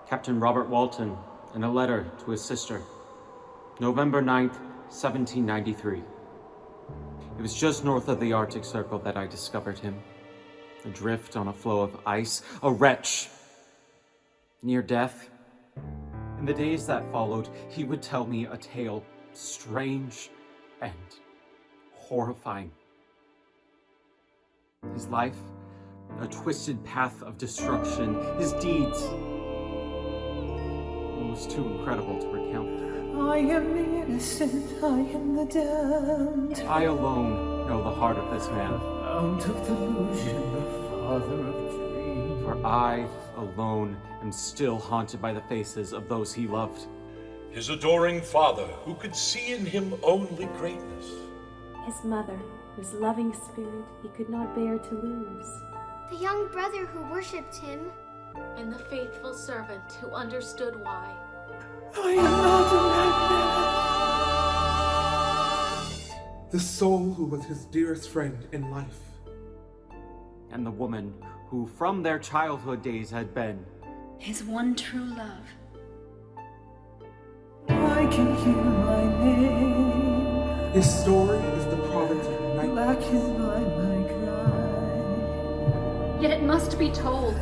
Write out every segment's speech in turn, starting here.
Captain Robert Walton, in a letter to his sister, November 9th, 1793. It was just north of the Arctic Circle that I discovered him. Adrift on a floe of ice, a wretch, near death. In the days that followed, he would tell me a tale strange and horrifying. His life, a twisted path of destruction, his deeds, almost too incredible to recount. I am the innocent, I am the damned. I alone know the heart of this man. Fount of delusion, the father of dreams. For I alone am still haunted by the faces of those he loved. His adoring father, who could see in him only greatness. His mother, whose loving spirit he could not bear to lose. The young brother who worshipped him. And the faithful servant who understood why. I am not a madman. The soul who was his dearest friend in life. And the woman who from their childhood days had been his one true love. I can hear my name. His story is the province of night. Blackened by my cry. Yet it must be told.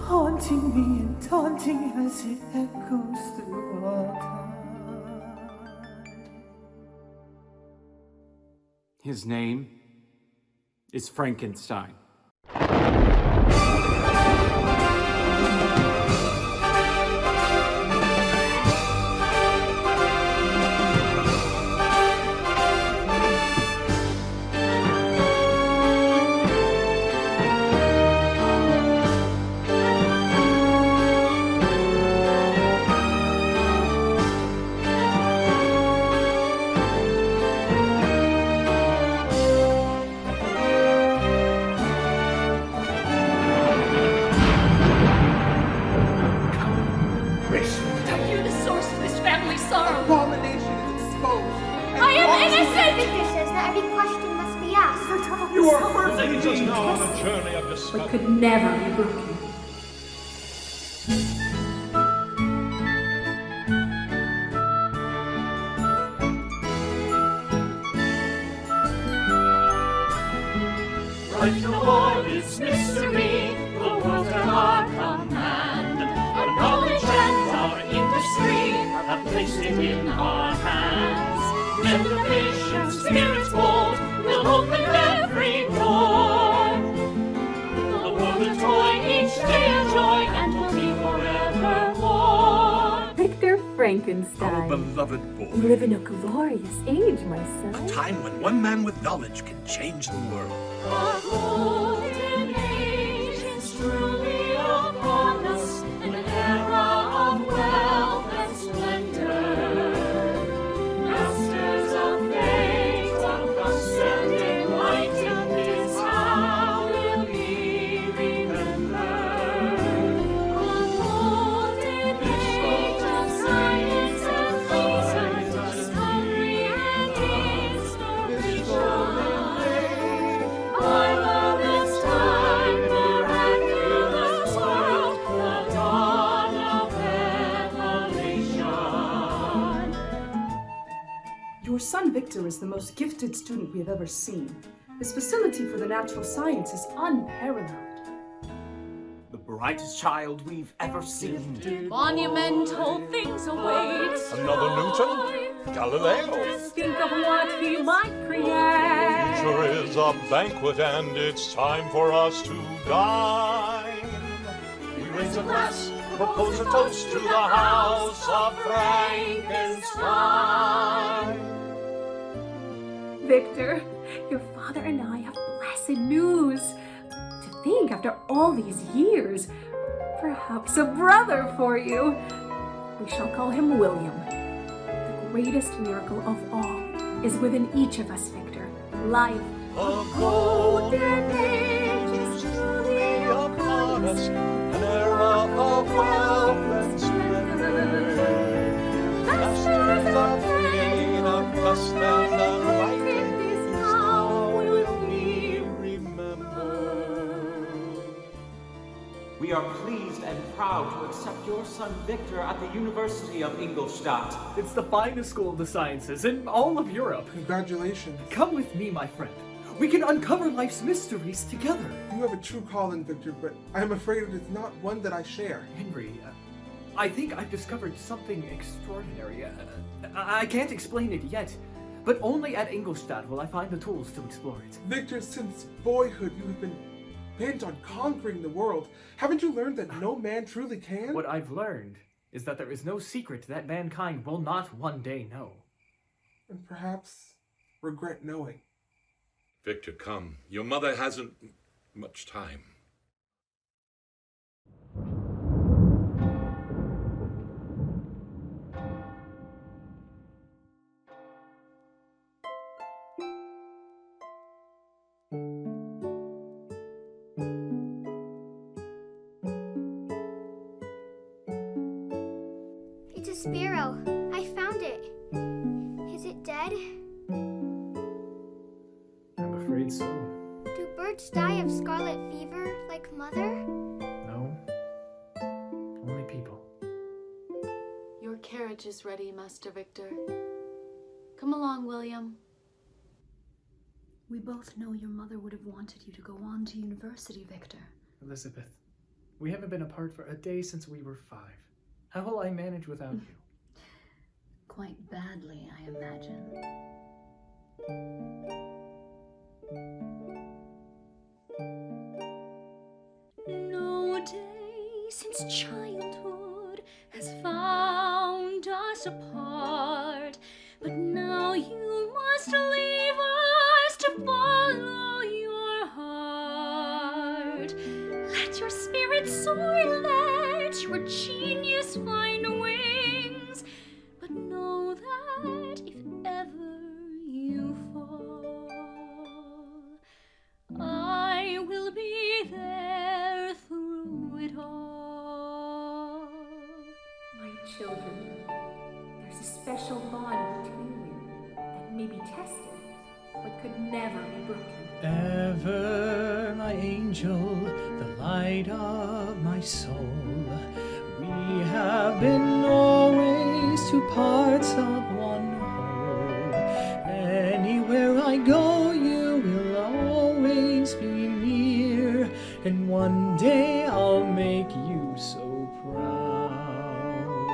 Haunting me and taunting as it echoes through all time. His name is Frankenstein. But could never be broken. Right to war is mystery, the world's at our command. Our knowledge and our industry have placed it in our hands. Innovation, spirits bold, will open every door. Each day a joy, and will be forevermore. Victor Frankenstein. Our beloved boy. You live in a glorious age, my son. A time when one man with knowledge can change the world. Our golden age is truly upon us, in an era of wealth and splendor. Masters of fate, of us and enlightened is how we'll be. Your son Victor is the most gifted student we have ever seen. His facility for the natural science is unparalleled. The brightest child we've ever seen. Monumental things await. Another Newton? Galileo? Think of what he might create. Future is a banquet and it's time for us to dine. We raise a glass, propose a toast to the house of Frankenstein. Victor, your father and I have blessed news. To think, after all these years, perhaps a brother for you. We shall call him William. The greatest miracle of all is within each of us, Victor. Life. A golden age is truly upon us, an era of wealth and splendor. Masters of fate, august and enlightened is how will we remember. We are pleased and and proud to accept your son Victor at the University of Ingolstadt. It's the finest school of the sciences in all of Europe. Congratulations. Come with me, my friend. We can uncover life's mysteries together. You have a true calling, Victor, but I am afraid it is not one that I share. Henry, I think I've discovered something extraordinary. I can't explain it yet, but only at Ingolstadt will I find the tools to explore it. Victor, since boyhood you have been bent on conquering the world. Haven't you learned that no man truly can? What I've learned is that there is no secret that mankind will not one day know. And perhaps regret knowing. Victor, come. Your mother hasn't much time. It's a sparrow. I found it. Is it dead? I'm afraid so. Do birds die of scarlet fever like Mother? No. Only people. Your carriage is ready, Master Victor. Come along, William. We both know your mother would have wanted you to go on to university, Victor. Elizabeth, we haven't been apart for a day since we were 5. How will I manage without you? Quite badly, I imagine. No day since childhood has found us apart, but now you must leave us to follow your heart. Let your spirit soar, let your genius find wings, but know that if ever you fall, I will be there through it all. My children, there's a special bond between you that may be tested, but could never be broken. Ever my angel, the light of my soul, we have been always two parts of one whole. Anywhere I go, you will always be near, and one day I'll make you so proud.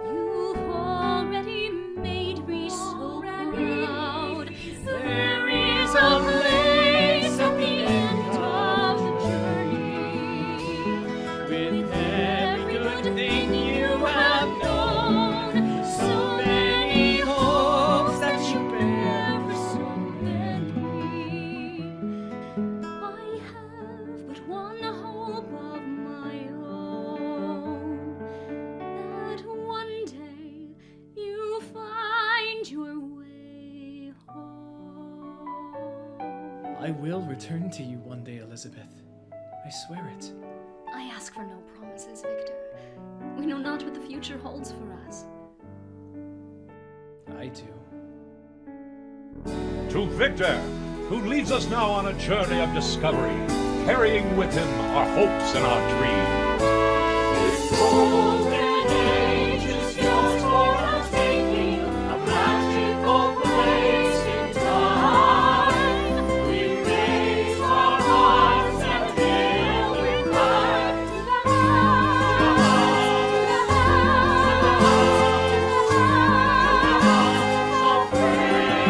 You've already made me so proud. There is a place at the end of the journey, With every good thing you have known. So many hopes that you bear, so many. I have but one hope of my own, that one day you find your way home. I will return to you one day, Elizabeth. I swear it. I ask for no promises, Victor. We know not what the future holds for us. I do. To Victor, who leads us now on a journey of discovery, carrying with him our hopes and our dreams. This golden age is yours for a taking, a magical place in time. We raise our hearts and hail with pride to the house of fragrant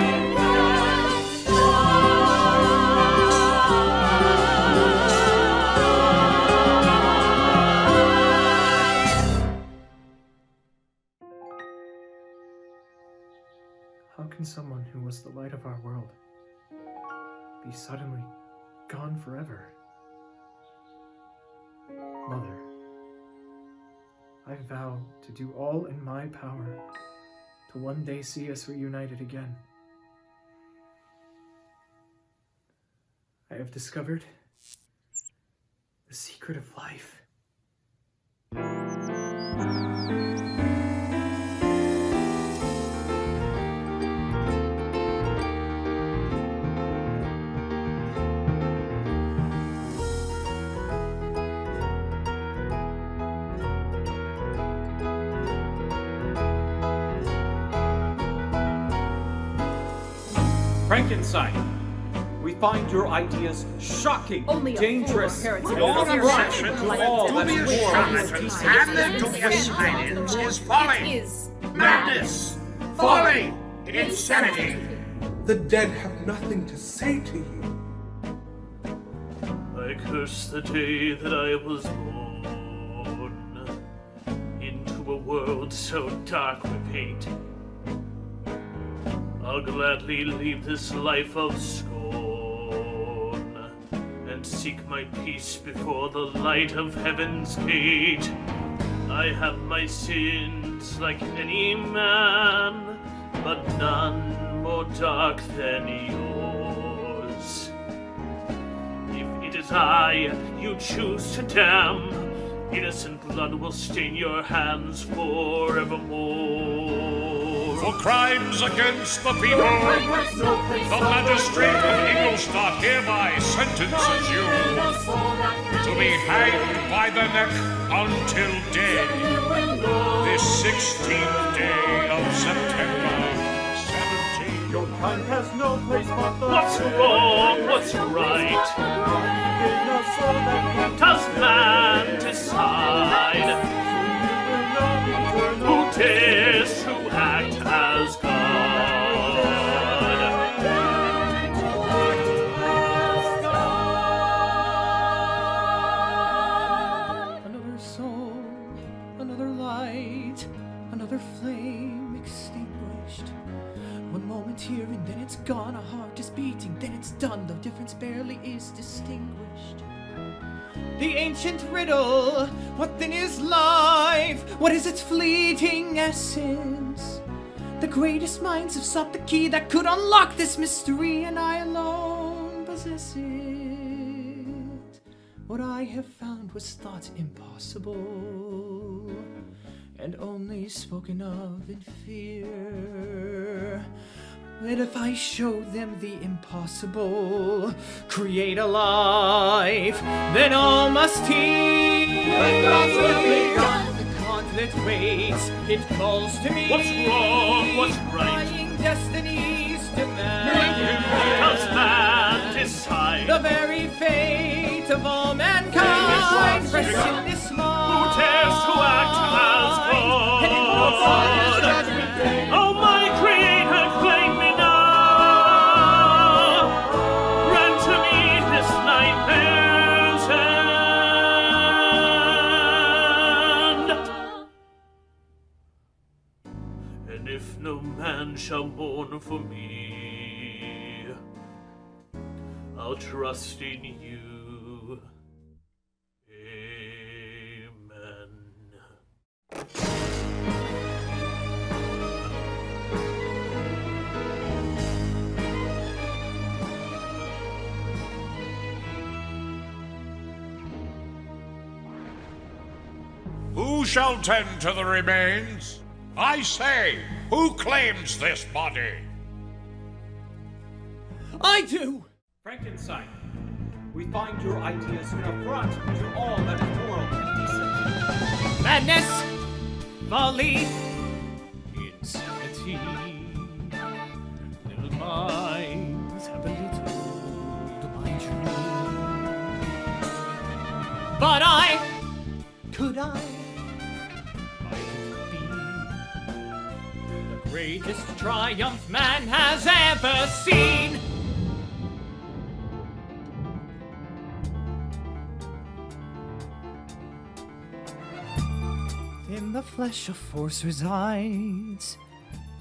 How can someone who was the light of our world be suddenly gone forever? Mother, I vow to do all in my power to one day see us reunited again. I have discovered the secret of life. Frankenstein, we find your ideas shocking, Only a dangerous, fool or heretic and would affront dare to like all to that be is a moral and charlatan decent. and to be Science is folly, madness, folly, insanity. The dead have nothing to say to you. I curse the day that I was born into a world so dark with hate. I'll gladly leave this life of scorn and seek my peace before the light of heaven's gate. I have my sins like any man, but none more dark than yours. If it is I you choose to damn, innocent blood will stain your hands forevermore. For crimes against the people, the magistrate of Ingolstadt hereby sentences you to be hanged by the neck until dead, this 16th day of September, 17. Your kind has no place but the What's wrong? What's right? Does man decide? Who dares to act as God? Another soul, another light, another flame extinguished. One moment here and then it's gone, a heart is beating, then it's done, the difference barely is distinguished. The ancient riddle, what then is life? What is its fleeting essence? The greatest minds have sought the key that could unlock this mystery, and I alone possess it. What I have found was thought impossible, and only spoken of in fear. That if I show them the impossible, create a life, then all must heed. The gods will be gone. The continent waits, it calls to me. What's wrong? What's right? Dying destinies demand. Does man decide? The very fate of all mankind rests in this mind. Who dares to act as God? Oh, my Creator, claim me now. Grant to me this nightmare's end. And if no man shall mourn for me, I'll trust in you. Who shall tend to the remains? I say, who claims this body? I do! Frankenstein, we find your ideas an affront to all that is moral and decent. Madness, folly, insanity. Little minds have belittled my dream. But could I be the greatest triumph man has ever seen? In the flesh a force resides,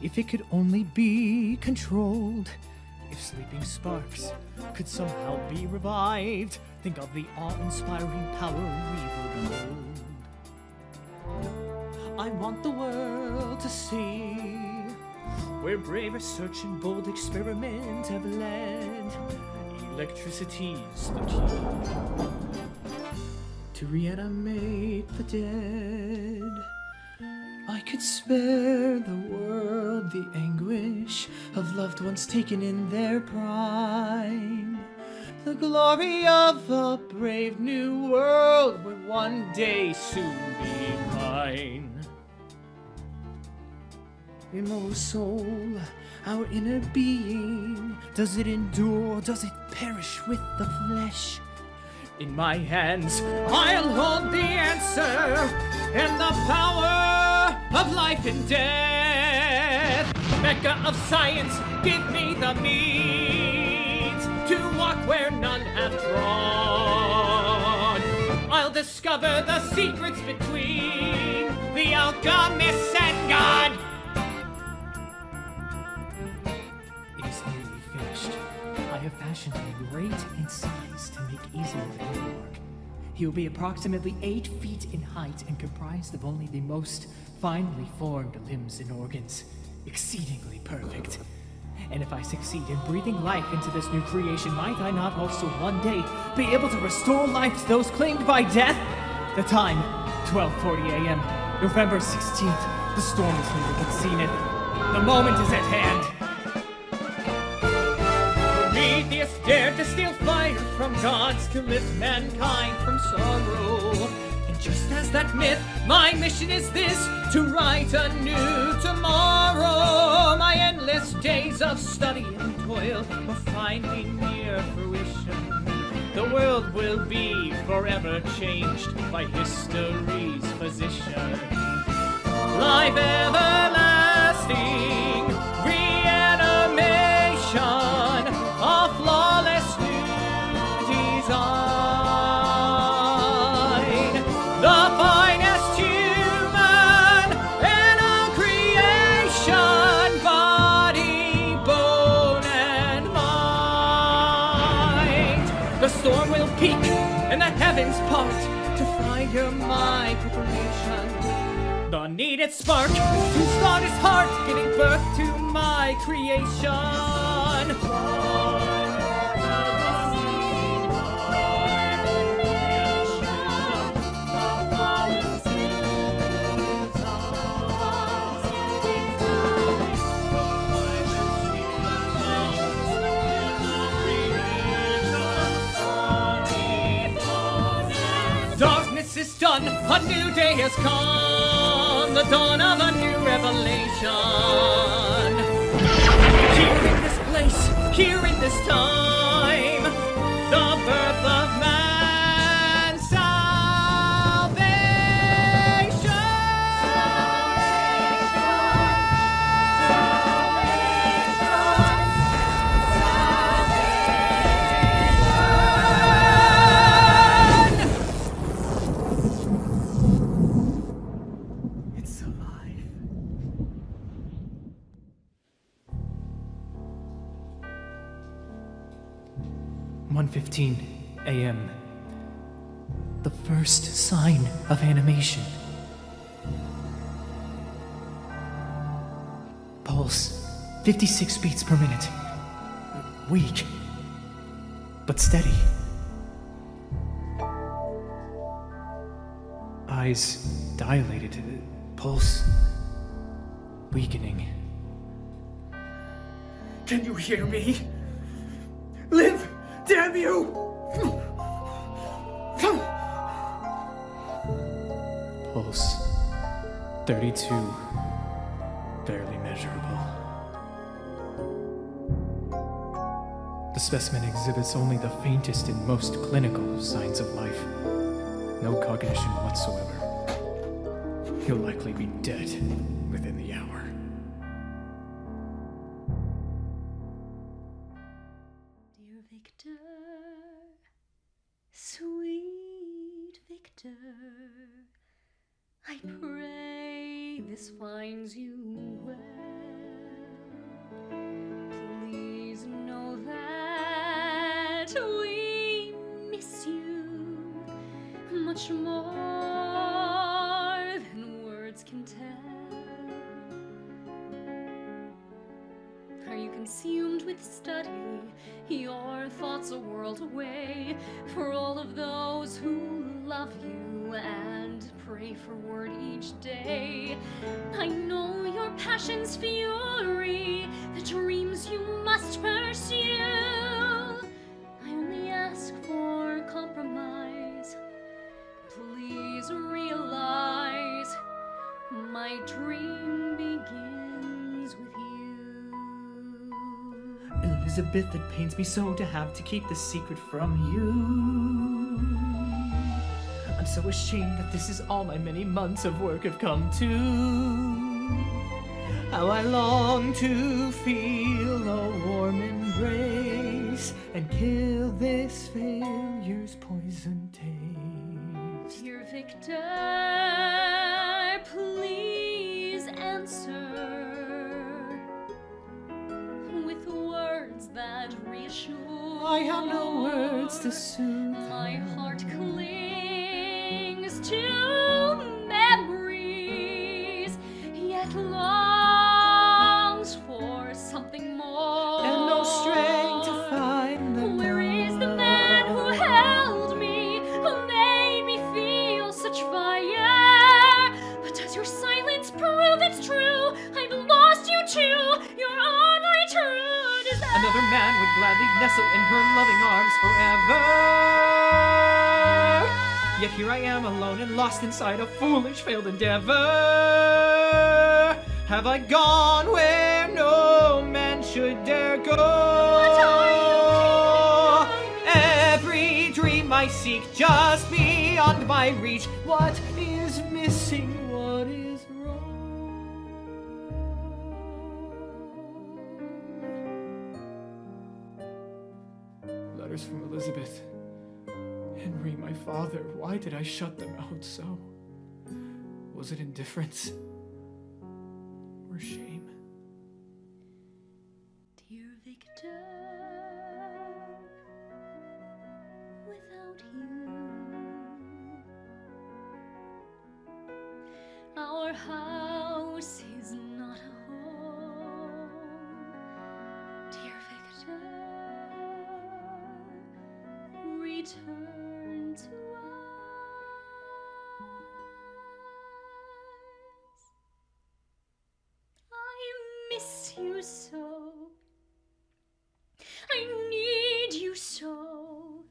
if it could only be controlled. If sleeping sparks could somehow be revived, think of the awe-inspiring power we would hold. I want the world to see where brave research and bold experiment have led. Electricity's the key to reanimate the dead. I could spare the world the anguish of loved ones taken in their prime. The glory of a brave new world will one day soon be mine. Immortal soul, our inner being, does it endure, does it perish with the flesh? In my hands, I'll hold the answer, and the power of life and death. Mecca of science, give me the means to walk where none have trod. I'll discover the secrets between the alchemists and God. It is nearly finished. I have fashioned him great in size to make easier the work. He will be approximately 8 feet in height and comprised of only the most finely formed limbs and organs. Exceedingly perfect. And if I succeed in breathing life into this new creation, might I not also one day be able to restore life to those claimed by death? The time, 12:40 a.m., November 16th. The storm is near, concealeth. The moment is at hand. Prometheus dared to steal fire from gods to lift mankind from sorrow. And just as that myth, my mission is this, to write a new tomorrow. My endless days of study and toil are finally near fruition. The world will be forever changed by history's physician. Life everlasting, reanimation, a flawless new design. The finest human in all creation, body, bone, and mind. The storm will peak and the heavens part to fire my preparation. The needed spark to start his heart, giving birth to my creation. Darkness is done, a new day has come, the dawn of a new revelation. Here in this place, here in this time, the birth of man's It's alive. "1:15 a.m. The first sign of animation. Pulse, 56 beats per minute. Weak, but steady. Eyes dilated, pulse weakening. Can you hear me? Live, damn you! Pulse 32, barely measurable. The specimen exhibits only the faintest and most clinical signs of life. No cognition whatsoever. He'll likely be dead within the hour. Dear Victor, sweet Victor, I pray this finds you well. Please know that we miss you much more than words can tell. Are you consumed with study? Your thoughts a world away. For all of those who love you and pray for word each day. I know your passion's fury, the dreams you must pursue. I only ask for compromise. Please realize my dream begins Elizabeth, it pains me so to have to keep this secret from you. I'm so ashamed that this is all my many months of work have come to. How I long to feel a warm embrace and kill this failure's poison taste. Dear Victor, please answer with words that reassure. I have no words to soothe. My heart clings to memories, yet longs for something more. And no strength to find them. Where is the man who held me, who made me feel such fire? But does your silence prove it's true? I've lost you too. You're all I true desire. Another man would gladly nestle in her loving arms forever. Yet here I am alone and lost inside a foolish failed endeavor. Have I gone where no man should dare go? Every dream I seek just beyond my reach. What is missing? What is wrong? Letters from Elizabeth. Henry, my father, why did I shut them out so? Was it indifference or shame? Dear Victor, without you, our house is not a home. Dear Victor, return to us. I miss you so. I need you so.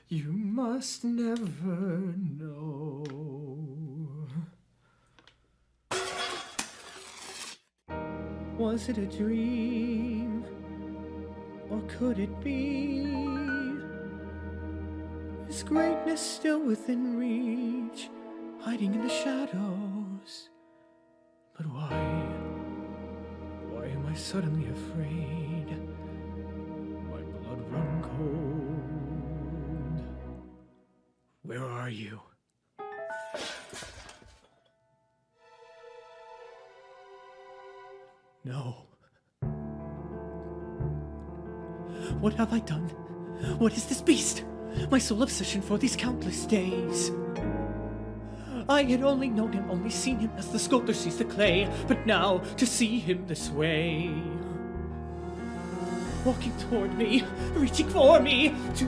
You must never know. Was it a dream? Or could it be? Is greatness still within reach, hiding in the shadows? But why am I suddenly afraid? My blood run cold. Where are you? No. What have I done? What is this beast? My sole obsession for these countless days. I had only known him, only seen him as the sculptor sees the clay, but now to see him this way. Walking toward me, reaching for me, to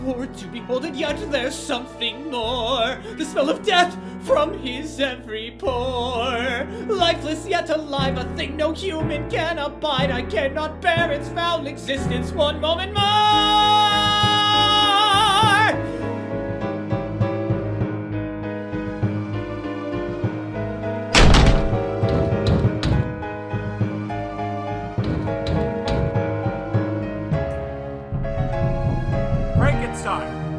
behold, and yet there's something more. The smell of death from his every pore. Lifeless yet alive, a thing no human can abide. I cannot bear its foul existence one moment more.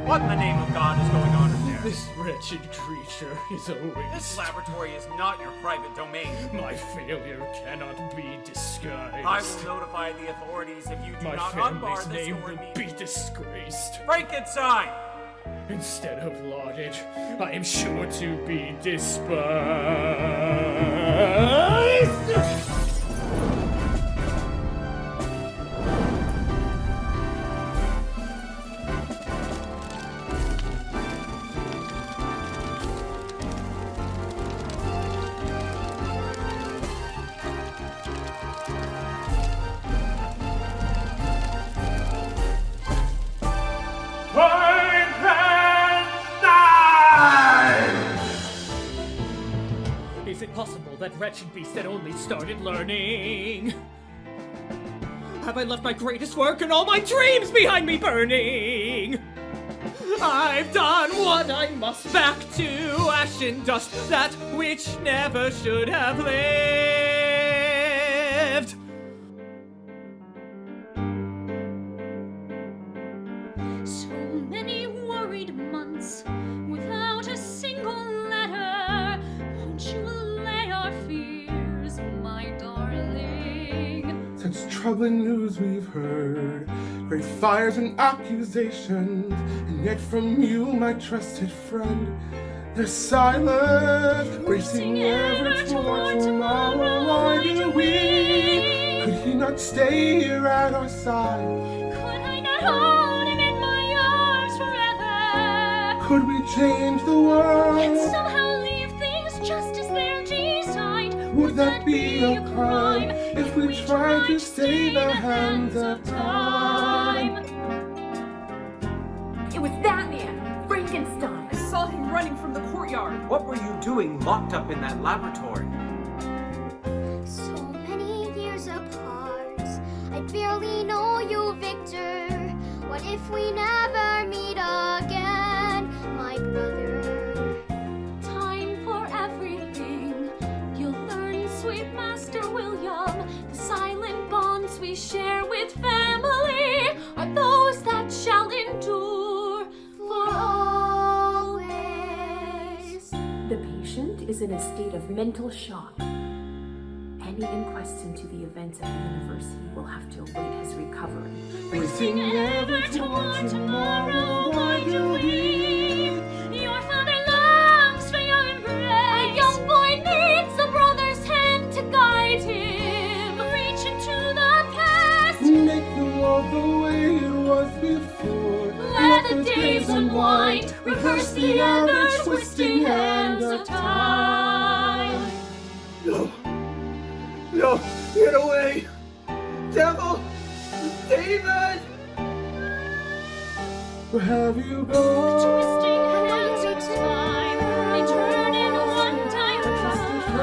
What in the name of God is going on in there? This wretched creature is a waste. This laboratory is not your private domain. My failure cannot be disguised. I will notify the authorities if you do My not family's unbar this name door will be disgraced. Frankenstein! Instead of lauded, I am sure to be despised. Is it possible that wretched beast had only started learning? Have I left my greatest work and all my dreams behind me burning? I've done what I must, back to ash and dust, that which never should have lived. It's troubling news we've heard, great fires and accusations, and yet from you, my trusted friend, there's silence, racing ever toward tomorrow. Why do we? Could he not stay here at our side? Could I not hold him in my arms forever? Could we change the world? And somehow leave things just as they're designed? Would that be a crime if we tried to stay the hands of time? It was that man, Frankenstein. I saw him running from the courtyard. What were you doing locked up in that laboratory? So many years apart, I barely know you, Victor. What if we never meet again, my brother? Time for everything. You'll learn, sweet Master William. The silent bonds we share with family are those that shall endure for always. The patient is in a state of mental shock. Any inquest into the events at the university will have to await his recovery. Racing ever toward tomorrow. Why do we? Your father longs for your embrace. A young boy needs a brother's hand to guide him. Reach into the past. Make the world the way it was before. Let the days unwind. Reverse the ever twisting hands of time. No! No! Get away! Devil! David! Where have you gone? Twisting hands of time. They turn in one direction. I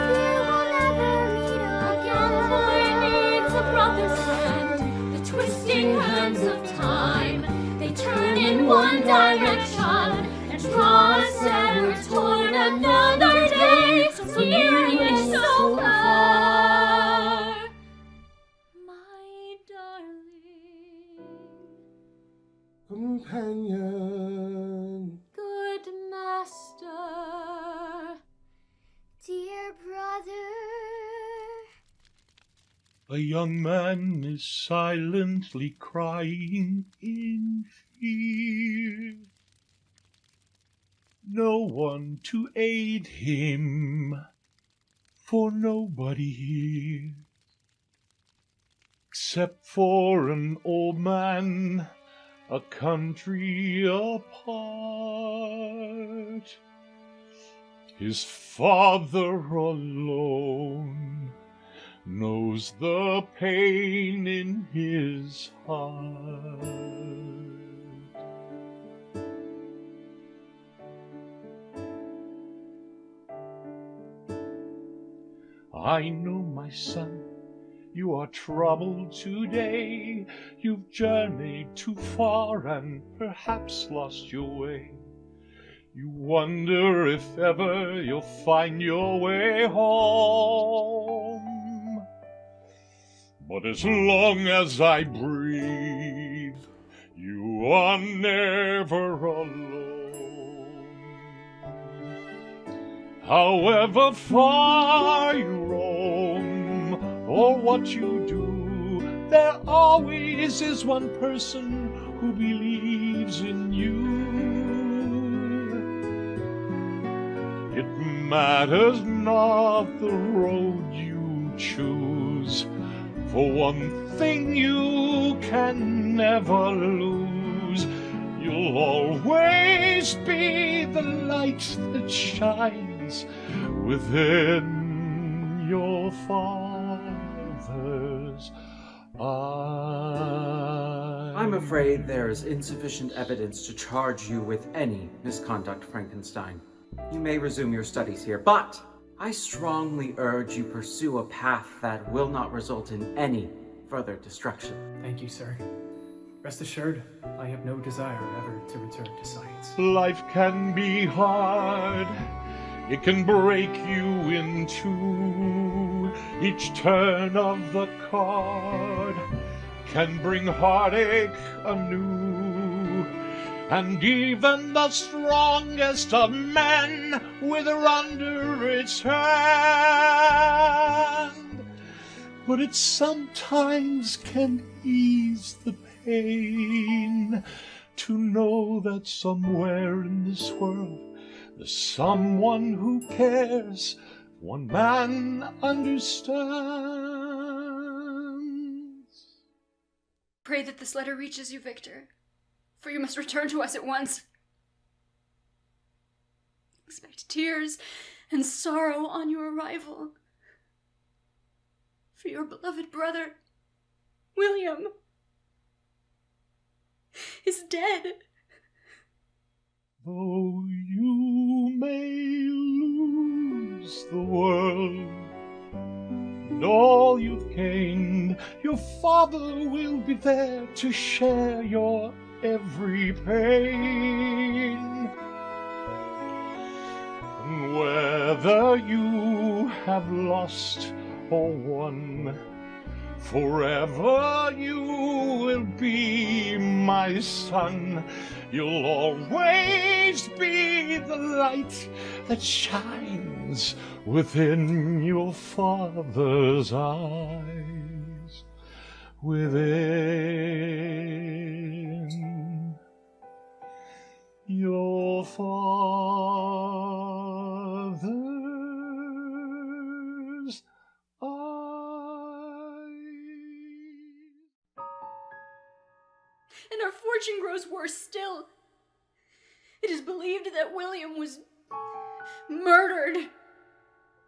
fear we'll never meet A again. young boy needs a brother's hand. The twisting hands of time. They turn in one direction and draw us ever toward another day. So near and so far, my darling. Companion. Good master. Dear brother. A young man is silently crying in fear. No one to aid him, for nobody here, except for an old man a country apart. His father alone knows the pain in his heart. I know, my son, you are troubled today. You've journeyed too far and perhaps lost your way. You wonder if ever you'll find your way home. But as long as I breathe, you are never alone. However far you roam or what you do, there always is one person who believes in you. It matters not the road you choose, for one thing you can never lose. You'll always be the light that shines within your Father's eyes. I'm afraid there is insufficient evidence to charge you with any misconduct, Frankenstein. You may resume your studies here, but I strongly urge you pursue a path that will not result in any further destruction. Thank you, sir. Rest assured, I have no desire ever to return to science. Life can be hard. It can break you in two. Each turn of the card can bring heartache anew. And even the strongest of men wither under its hand. but it sometimes can ease the pain to know that somewhere in this world there's someone who cares, one man understands. Pray that this letter reaches you, Victor, for you must return to us at once. Expect tears and sorrow on your arrival. For your beloved brother, William, is dead. Though you may lose the world and all you've gained, your father will be there to share your every pain. And whether you have lost or won, forever you will be my son. You'll always be the light that shines within your father's eyes. Within your father's And our fortune grows worse still. It is believed that William was murdered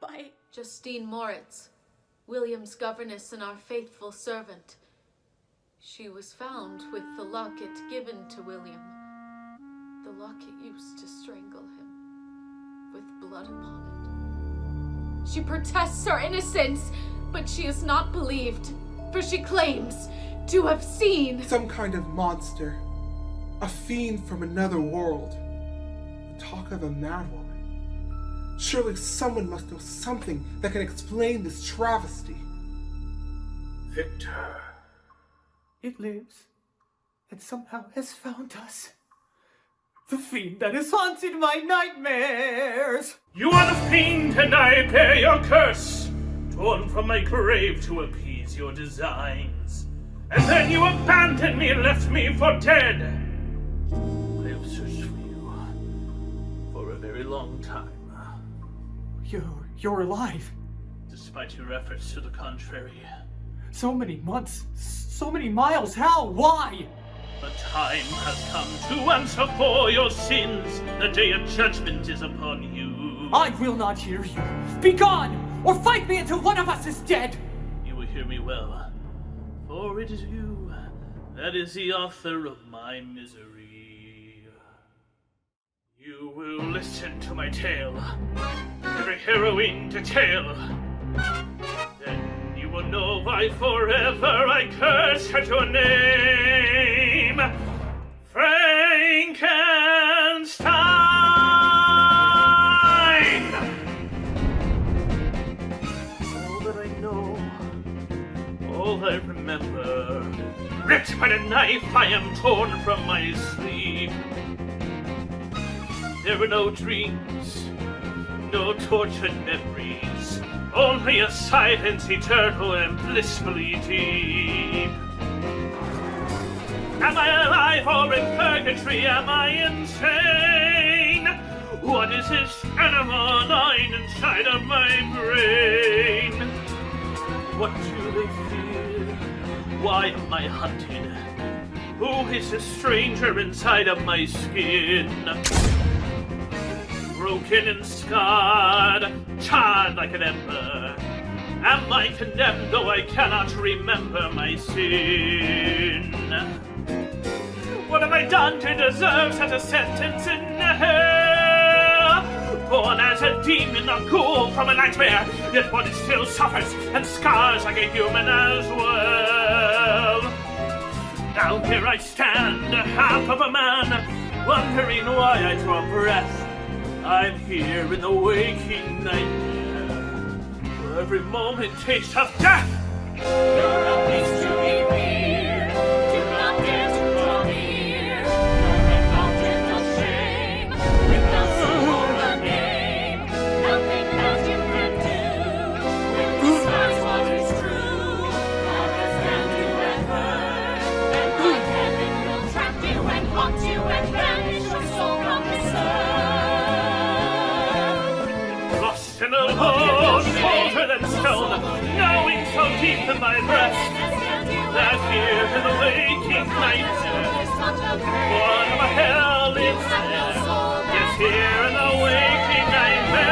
by Justine Moritz, William's governess and our faithful servant. She was found with the locket given to William. The locket used to strangle him, with blood upon it. She protests her innocence, but she is not believed, for she claims to have seen some kind of monster, a fiend from another world. The talk of a madwoman. Surely someone must know something that can explain this travesty. Victor. It lives, and somehow has found us. The fiend that has haunted my nightmares. You are the fiend, and I bear your curse, torn from my grave to appease your designs. And then you abandoned me and left me for dead. I have searched for you for a very long time. You're alive. Despite your efforts to the contrary. So many months, so many miles, how? Why? The time has come to answer for your sins. The day of judgment is upon you. I will not hear you. Be gone, or fight me until one of us is dead. You will hear me well, for it is you that is the author of my misery. You will listen to my tale, every harrowing detail. Then you will know why forever I curse at your name, Frankenstein! All that I know, all I remember, ripped by the knife I am torn from my sleep. There were no dreams, no tortured memories, only a silence eternal and blissfully deep. Am I alive or in purgatory? Am I insane? What is this animal gnawing inside of my brain? What do they fear? Why am I hunted? Who is this stranger inside of my skin? Broken and scarred, charred like an ember. Am I condemned, though I cannot remember my sin? What have I done to deserve such a sentence in hell? Born as a demon, a ghoul from a nightmare, yet one still suffers and scars like a human as well. Now here I stand, half of a man, wondering why I draw breath. I'm here in the waking nightmare, where every moment tastes of death. You're a beast to be feared. Do not dare to draw near. You're a mountain of shame, with no soul or a name. Nothing that you can do, with the skies what is true. deep in my breast, that fear in the waking night. One of my hell lives there, is here in the waking nightmare.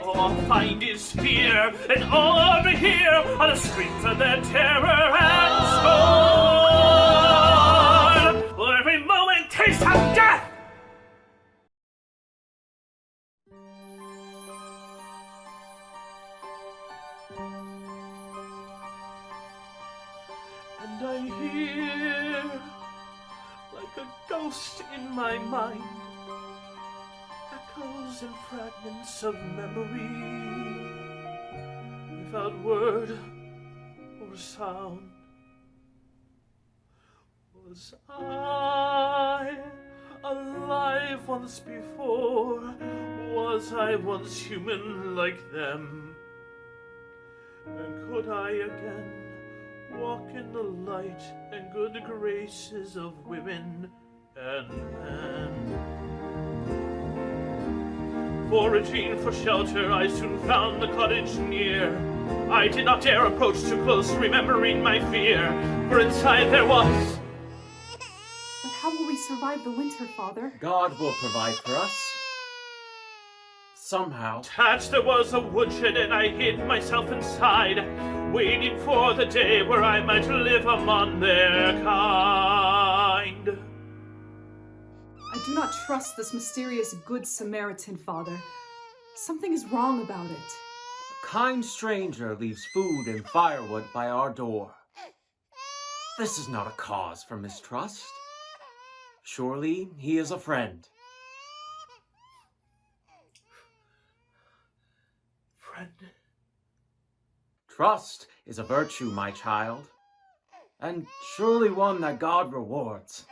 All I find is fear, and all over here are the screams of their terror and scorn. For every moment taste of death. And I hear, like a ghost in my mind, echoes and fragments of memory, without word or sound. Was I alive once before? Was I once human like them? And could I again walk in the light and good graces of women and men? Foraging for shelter, I soon found the cottage near. I did not dare approach too close, remembering my fear, for inside there was... But how will we survive the winter, Father? God will provide for us. Somehow. Attached there was a woodshed, and I hid myself inside, waiting for the day where I might live among their kind. I do not trust this mysterious Good Samaritan, Father. Something is wrong about it. A kind stranger leaves food and firewood by our door. This is not a cause for mistrust. Surely he is a friend. Friend? Trust is a virtue, my child, and surely one that God rewards.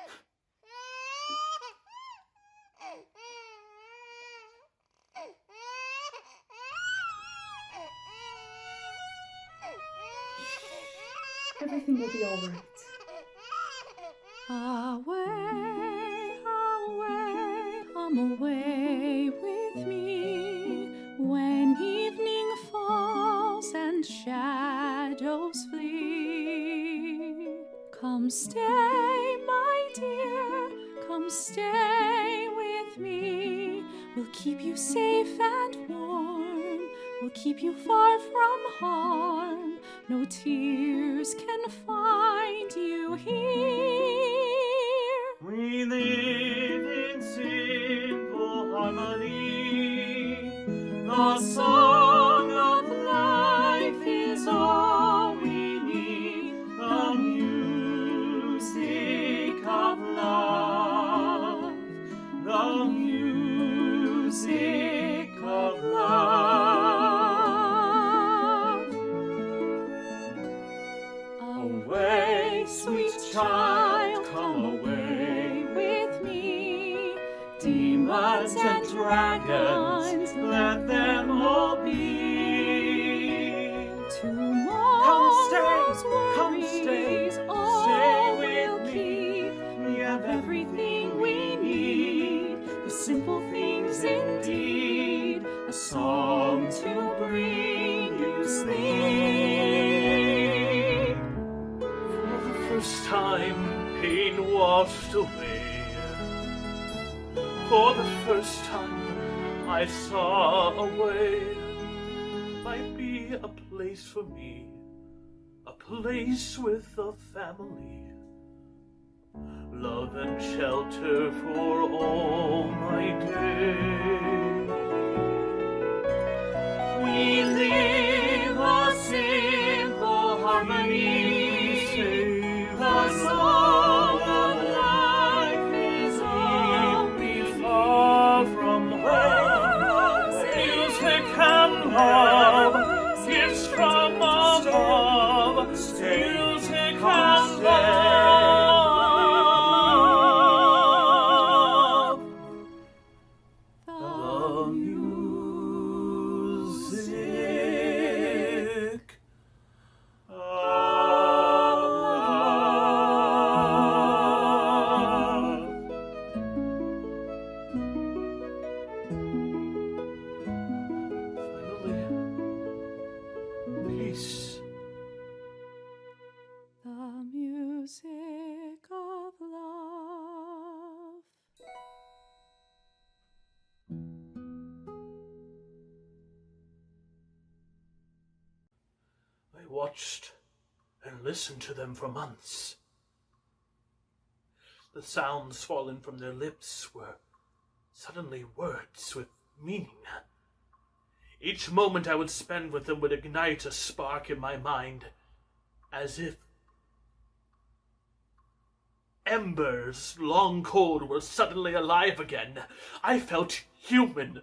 Everything will be all right. Away, away, come away with me when evening falls and shadows flee. Come stay, my dear, come stay with me. We'll keep you safe and warm, we'll keep you far from harm. No tears can find you here. We live in simple harmony. The song of life is all we need. The music of love. The music of love. Away, sweet child, come away with me. Demons and dragons, let them all be. Tomorrow's Come stay, all stay we'll with me. keep. We have everything we need. The simple things indeed. A song to bring you sleep. For the first time, pain washed away. For the first time, I saw a way. Might be a place for me, a place with a family, love and shelter for all my days. We live a simple harmony. The song of life is all we far from home. Music and love, gifts from above. Music and love. The I watched and listened to them for months. The sounds falling from their lips were suddenly words with meaning. Each moment I would spend with them would ignite a spark in my mind, as if embers, long cold, were suddenly alive again. I felt human.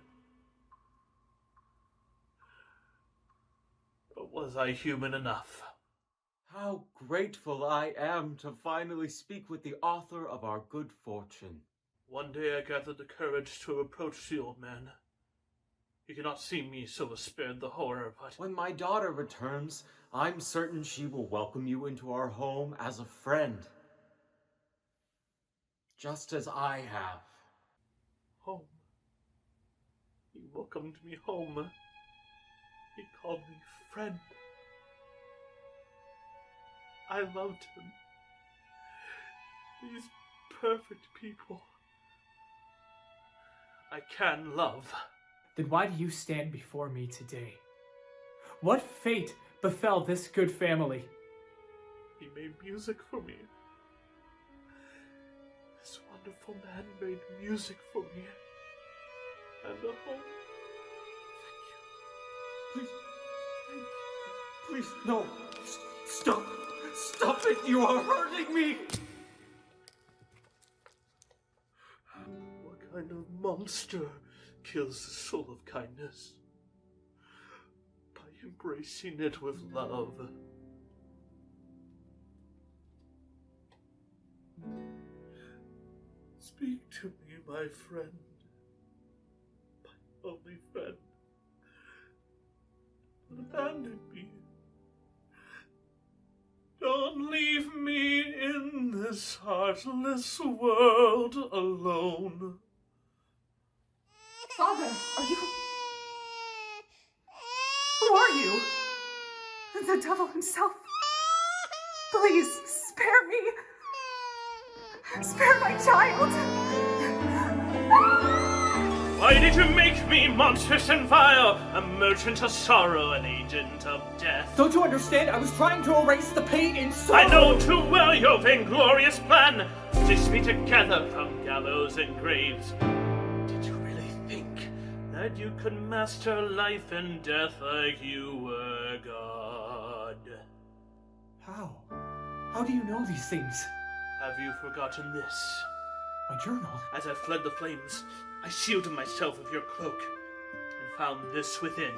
But was I human enough? How grateful I am to finally speak with the author of our good fortune. One day I gathered the courage to approach the old man. He cannot see me, so was spared the horror, but... When my daughter returns, I'm certain she will welcome you into our home as a friend. Just as I have. Home. He welcomed me home. He called me friend. I loved him. These perfect people. I can love. Then why do you stand before me today? What fate befell this good family? He made music for me. This wonderful man made music for me. And a home. Please. Please, no. Stop. Stop it. You are hurting me. What kind of monster kills the soul of kindness? By embracing it with love. Speak to me, my friend. My only friend. Don't abandon me. Don't leave me in this heartless world alone. Father, are you... Who are you? The devil himself. Please, spare me. Spare my child. Why did you make me monstrous and vile? A merchant of sorrow, an agent of death. Don't you understand? I was trying to erase the pain and sorrow. I know too well your vainglorious plan. Stitch me together from gallows and graves. Did you really think that you could master life and death like you were God? How? How do you know these things? Have you forgotten this? My journal? As I fled the flames, I shielded myself with your cloak and found this within.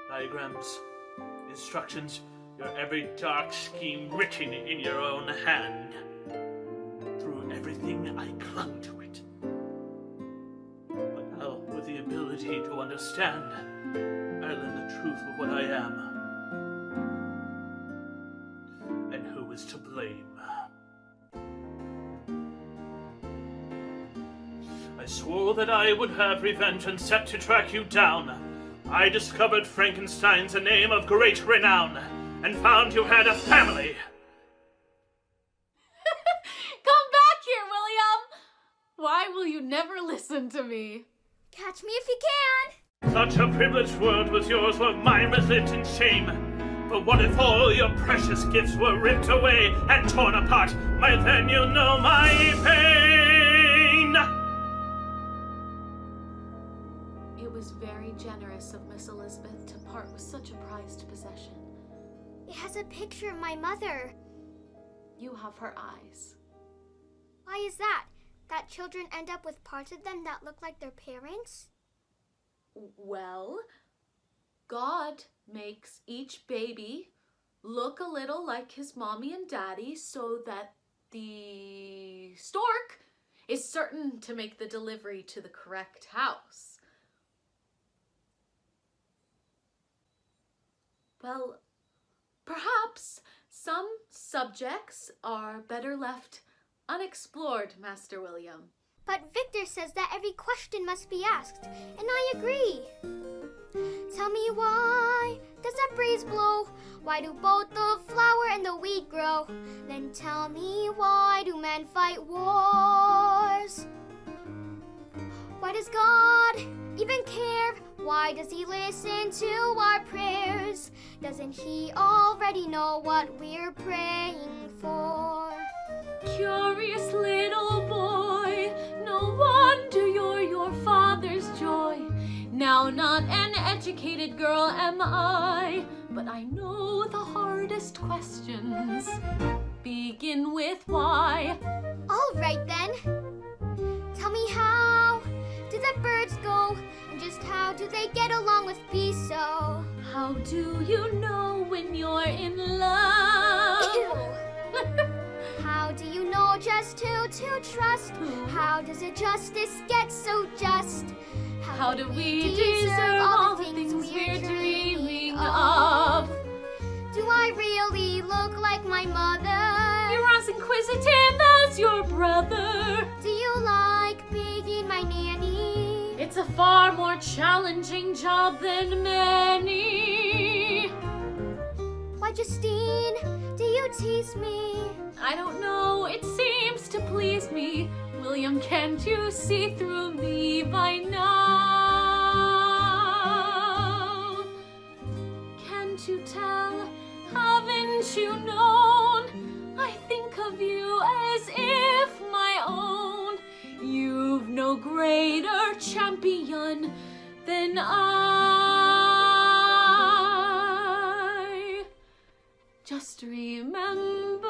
Diagrams, instructions, your every dark scheme written in your own hand. Through everything, I clung to it. But now, with the ability to understand, I learn the truth of what I am. And who is to blame. I swore that I would have revenge and set to track you down. I discovered Frankenstein's a name of great renown, and found you had a family. Come back here, William! Why will you never listen to me? Catch me if you can! Such a privileged world was yours, while mine was lived in shame. But what if all your precious gifts were ripped away and torn apart? Why then you know my pain! It was very generous of Miss Elizabeth to part with such a prized possession. It has a picture of my mother. You have her eyes. Why is that? That children end up with parts of them that look like their parents? Well, God makes each baby look a little like his mommy and daddy so that the stork is certain to make the delivery to the correct house. Well, perhaps some subjects are better left unexplored, Master William. But Victor says that every question must be asked, and I agree. Tell me, why does that breeze blow? Why do both the flower and the weed grow? Then tell me, why do men fight wars? Why does God even care? Why does he listen to our prayers? Doesn't he already know what we're praying for? Curious little boy, no wonder you're your father's joy. Now not an educated girl am I, but I know the hardest questions begin with why. All right then. Tell me, how do the birds go? And just how do they get along with Piso? How do you know when you're in love? Ew. How do you know just who to trust? How does a justice get so just? How do we deserve all the things we're dreaming of? Do I really look like my mother? You're as inquisitive as your brother. Do you like being my nanny? It's a far more challenging job than many. Why, Justine, do you tease me? I don't know, it seems to please me. William, can't you see through me by now? Can't you tell? Haven't you known? I think of you as if my own. You've no greater champion than I. Just remember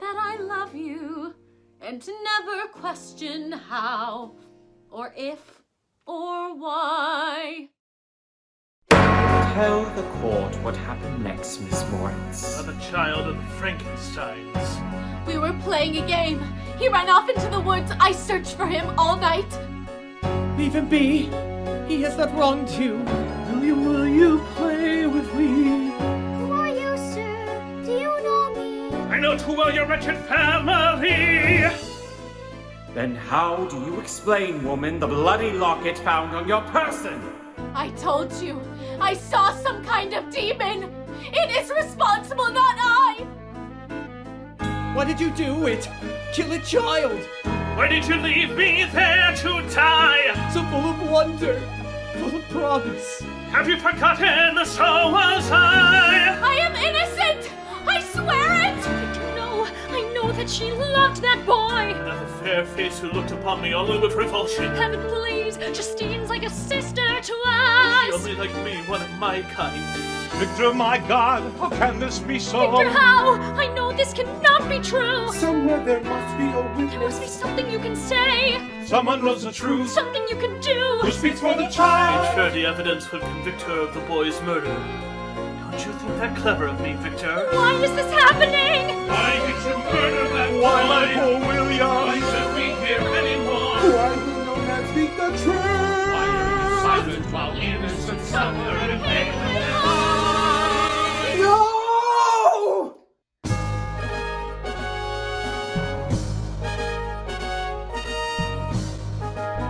that I love you, and never question how, or if, or why. Tell the court what happened next, Miss Moritz. I'm a child of the Frankensteins. We were playing a game. He ran off into the woods. I searched for him all night. Leave him be. He has not wronged you. Will you play with me? Who are you, sir? Do you know me? I know too well your wretched family. Then how do you explain, woman, the bloody locket found on your person? I told you. I saw some kind of demon. It is responsible, not I. Why did you do it? Kill a child. Why did you leave me there to die? So full of wonder, full of promise. Have you forgotten? So was I. I am innocent. I swear it. I know that she loved that boy. Another fair face who looked upon me only with revulsion. And please, Justine's like a sister to us. She only like me, one of my kind. Victor, my God, how can this be so? Victor, how? I know this cannot be true. Somewhere there must be a There must be witness. something you can say. Someone knows the truth. Something you can do. Who speaks for the child? Made sure the evidence would convict her of the boy's murder. Don't you think that clever of me, Victor? Why is this happening? Why did you murder that boy? Why, my poor William? Why should we hear anymore? Why will no man speak the truth? Why are you silent while innocent suffer in pain? No!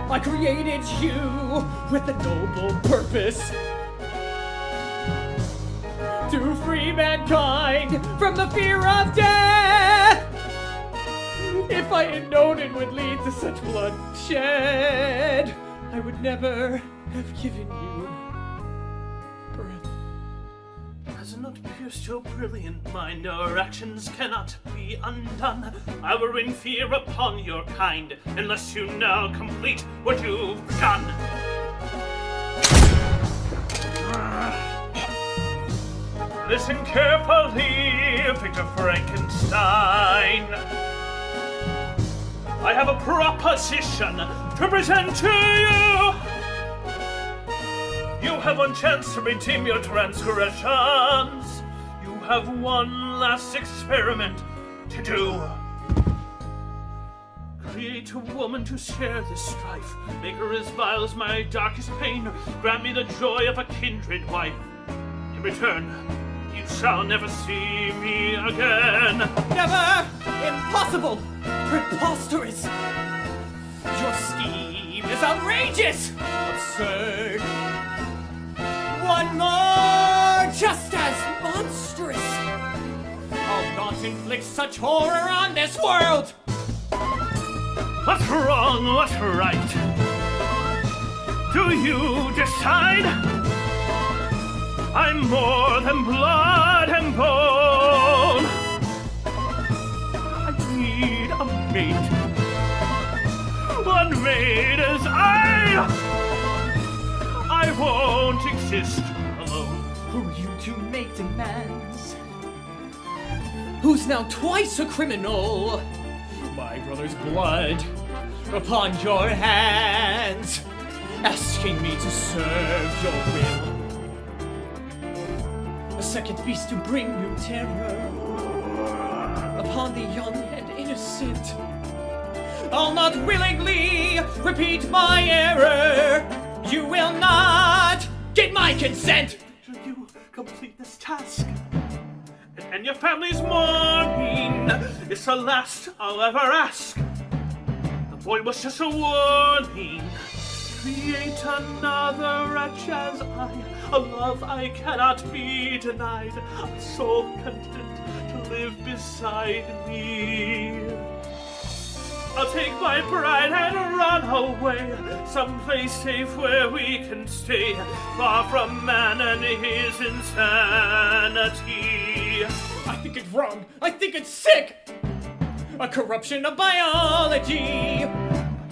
I created you with a noble purpose to free mankind from the fear of death. If I had known it would lead to such bloodshed, I would never have given you birth. Has it not pierced your brilliant mind? Our actions cannot be undone. I will rain fear upon your kind, unless you now complete what you've done. Listen carefully, Victor Frankenstein. I have a proposition to present to you. You have one chance to redeem your transgressions. You have one last experiment to do. Create a woman to share this strife. Make her as vile as my darkest pain. Grant me the joy of a kindred wife. In return, you shall never see me again. Never! Impossible! Preposterous! Your scheme is outrageous! Absurd! One more just as monstrous! I'll not inflict such horror on this world! What's wrong? What's right? Do you decide? I'm more than blood and bone. I need a mate. One mate as I won't exist alone. Who are you to make demands? Who's now twice a criminal? My brother's blood upon your hands, asking me to serve your will. A second beast to bring new terror upon the young and innocent. I'll not willingly repeat my error. You will not get my consent. Do you complete this task? And your family's mourning. It's the last I'll ever ask. The boy was just a warning. Create another wretch as I, a love I cannot be denied. A soul content to live beside me. I'll take my bride and run away, someplace safe where we can stay, far from man and his insanity. I think it's wrong. I think it's sick. A corruption of biology.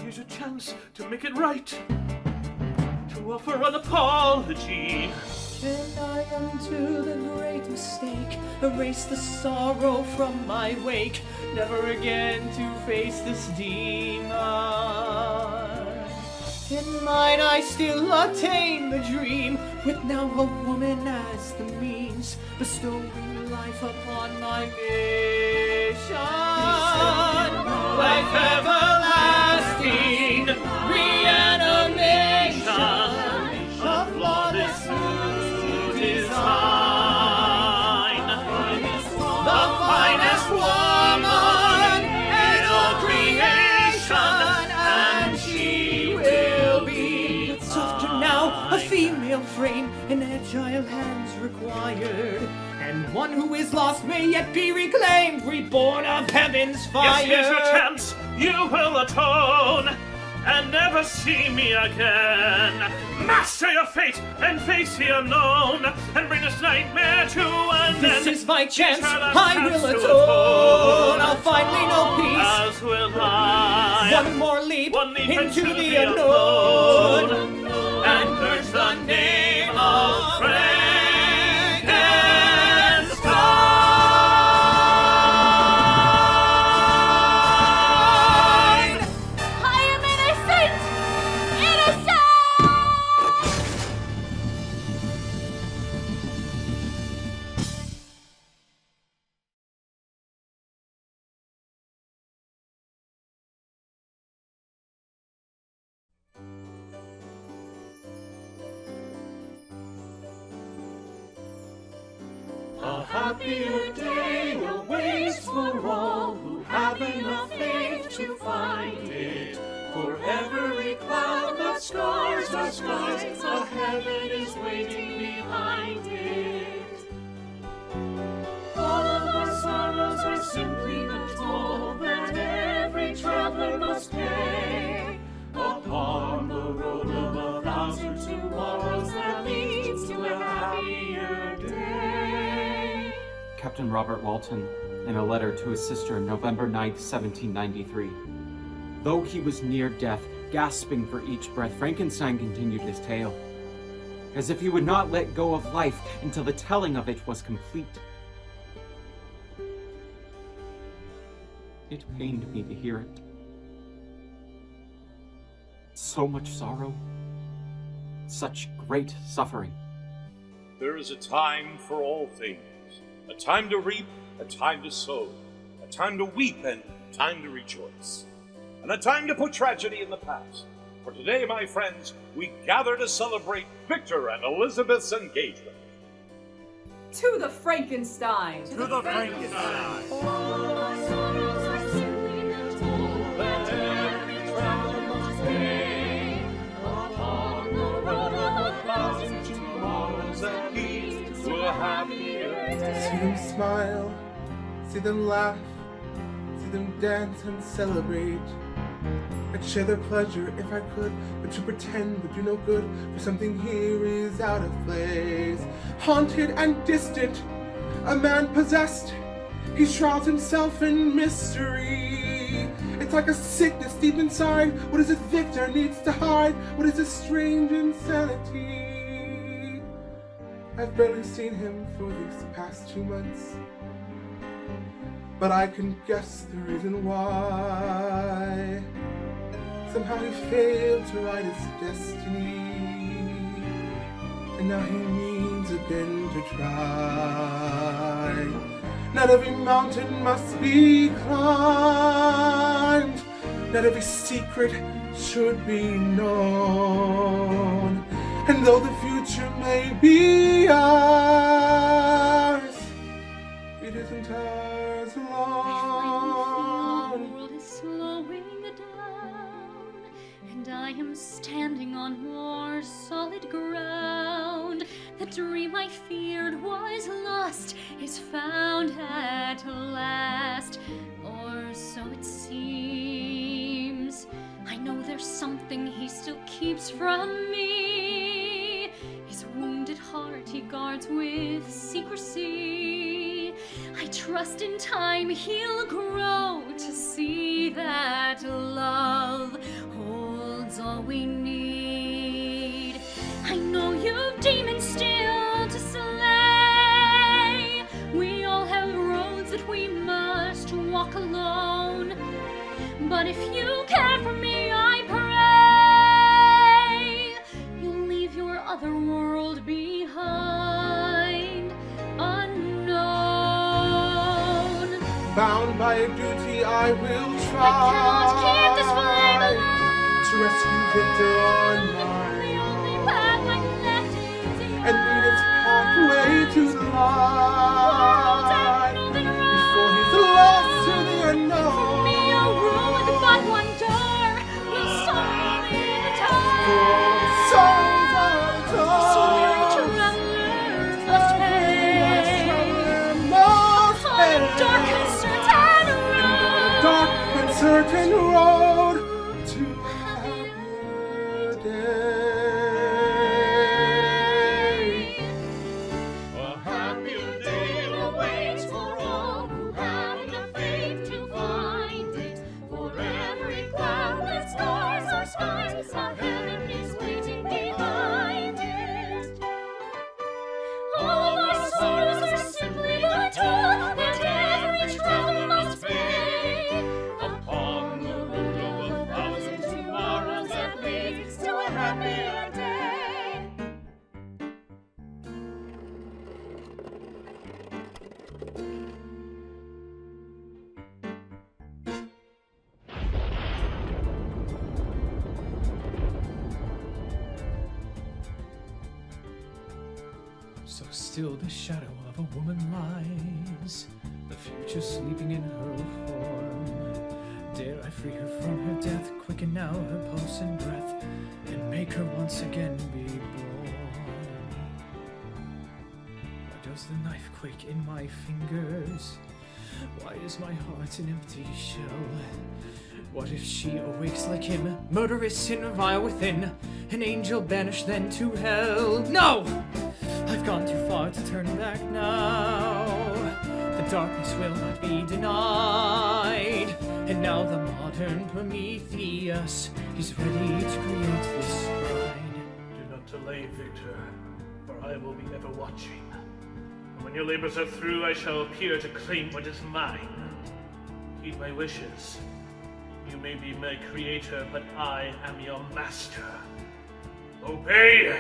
Here's a chance to make it right, to offer an apology. Can I undo the great mistake, erase the sorrow from my wake, never again to face this demon? And might I still attain the dream, with now a woman as the means, bestowing life upon my mission? Life everlasting, reanimation of flawless design. The finest woman in all creation, and she will be softer now, a female frame, and agile hands required, and one who is lost may yet be reclaimed, reborn of heaven's fire. Yes, here's your chance. You will atone and never see me again. Master your fate and face the unknown, and bring this nightmare to an end. This is my chance. I will atone. I'll finally know peace. As will I. One more leap, into the unknown, and curse the name of Frankenstein. A happier day awaits for all who have enough faith to find it. For every cloud that scars our skies, a heaven is waiting behind it. All of our sorrows are simply the toll that every traveler must pay. Upon the road of 1,000 tomorrows that leads to a happier day. Captain Robert Walton, in a letter to his sister November 9th, 1793. Though he was near death, gasping for each breath, Frankenstein continued his tale, as if he would not let go of life until the telling of it was complete. It pained me to hear it. So much sorrow, such great suffering. There is a time for all things. A time to reap, a time to sow, a time to weep, and a time to rejoice. And a time to put tragedy in the past. For today, my friends, we gather to celebrate Victor and Elizabeth's engagement. To the Frankenstein! To the Frankenstein! See them smile, see them laugh, see them dance and celebrate. I'd share their pleasure if I could, but to pretend would do no good, for something here is out of place. Haunted and distant, a man possessed, he shrouds himself in mystery. It's like a sickness deep inside. What is it Victor needs to hide? What is this strange insanity? I've barely seen him for these past 2 months, but I can guess the reason why. Somehow he failed to write his destiny, and now he means again to try. Not every mountain must be climbed, not every secret should be known. And though the future may be ours, it isn't ours alone. The world is slowing down, and I am standing on more solid ground. The dream I feared was lost is found at last, or so it seems. I know there's something he still keeps from me. His wounded heart he guards with secrecy. I trust in time he'll grow to see that love holds all we need. I know you've demons still to slay. We all have roads that we must walk alone. But if you care for me, I pray you'll leave your other world behind, unknown. Bound by a duty, I will try. I cannot keep this flame alive to rescue Victor on mine, the only path I'm left is and lead its pathway to the light. Before he's lost to the unknown. But one door will soul in a time. Souls are torn. So every traveler must pay. On a dark and certain road. Dark and certain road to a happier day. A happier day awaits for all who have the faith to find it. For every cloud that scars our skies, a heaven is waiting behind it. All our sorrows are simply the toll that every traveler must pay. Upon the road of 1,000 tomorrows that leads to a happier day. So still the shadow of a woman lies, the future sleeping in her form. Dare I free her from her death, quicken now her pulse and breath, and make her once again be born? Why does the knife quake in my fingers? Why is my heart an empty shell? What if she awakes like him, murderous and vile within, an angel banished then to hell? No! I've gone too far to turn back now. The darkness will not be denied. And now the modern Prometheus is ready to create this bride. Do not delay, Victor, for I will be ever watching. And when your labors are through, I shall appear to claim what is mine. Heed my wishes. You may be my creator, but I am your master. Obey!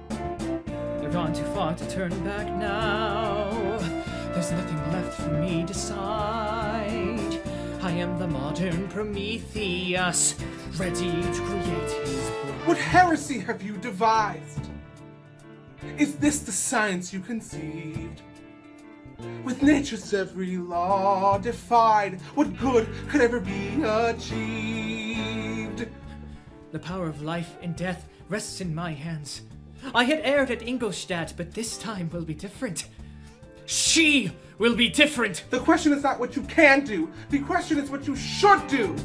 I've gone too far to turn back now. There's nothing left for me to decide. I am the modern Prometheus, ready to create his bride. What heresy have you devised? Is this the science you conceived? With nature's every law defied, what good could ever be achieved? The power of life and death rests in my hands. I had erred at Ingolstadt, but this time will be different. She will be different. The question is not what you can do. The question is what you should do.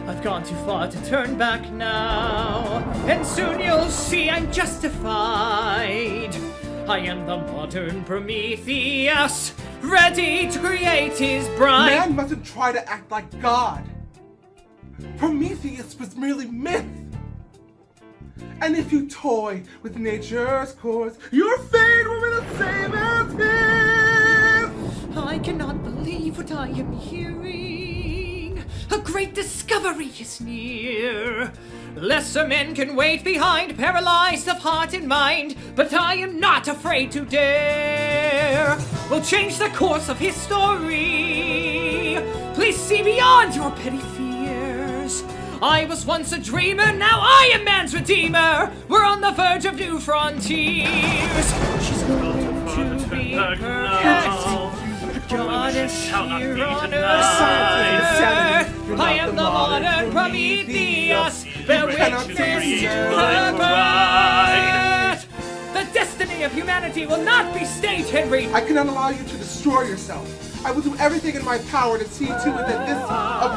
I've gone too far to turn back now, and soon you'll see I'm justified. I am the modern Prometheus, ready to create his bride. Man mustn't try to act like God. Prometheus was merely myth. And if you toy with nature's course, your fate will be the same as his. I cannot believe what I am hearing. A great discovery is near. Lesser men can wait behind, paralyzed of heart and mind, but I am not afraid to dare. We'll change the course of history. Please see beyond your petty fears. I was once a dreamer, now I am man's redeemer. We're on the verge of new frontiers. She's going to be perfect. Goddess here on earth. I am the modern Prometheus. Bear witness to her birth. The destiny of humanity will not be stayed, Henry. I cannot allow you to destroy yourself. I will do everything in my power to see to it that this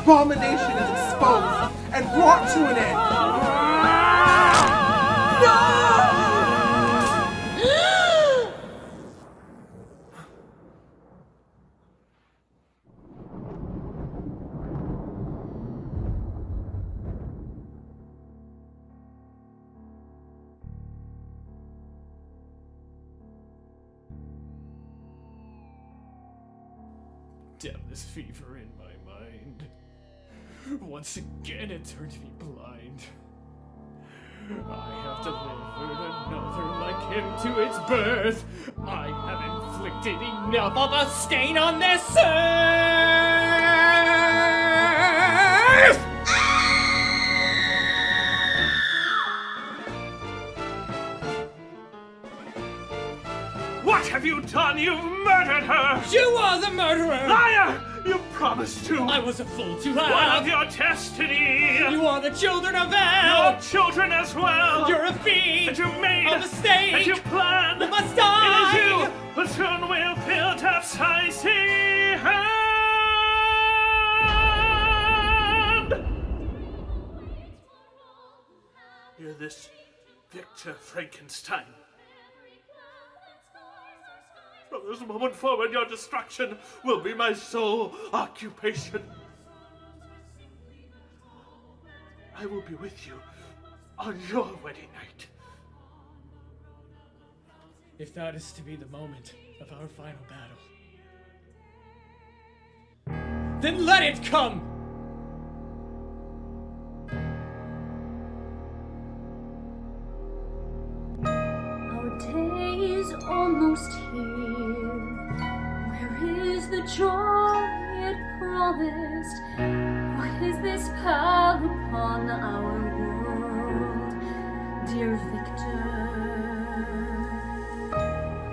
abomination is exposed and brought to an end. No! Damn this fever in my mind. Once again it turned me blind. I have delivered another like him to its birth. I have inflicted enough of a stain on this earth! What have you done? You've murdered her! You are the murderer! Liar! You promised to! I was a fool to have! One of your destiny! You are the children of hell! Your children as well! You're a fiend! And you made a mistake! And you planned! You must die! It is you who soon will feel death's icy hand! Hear this, Victor Frankenstein. From this moment forward, your destruction will be my sole occupation. I will be with you on your wedding night. If that is to be the moment of our final battle, then let it come! Our day is almost here. Where is the joy it promised? What is this pall upon our world, dear Victor?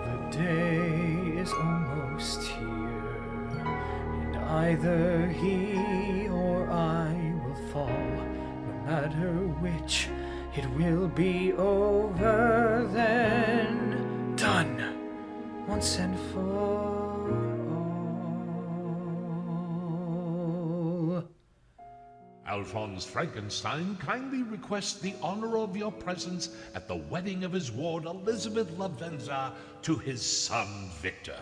The day is almost here, and either he or I will fall. No matter which, it will be over then. Done, once and for all. Alphonse Frankenstein kindly requests the honor of your presence at the wedding of his ward Elizabeth Lavenza to his son Victor.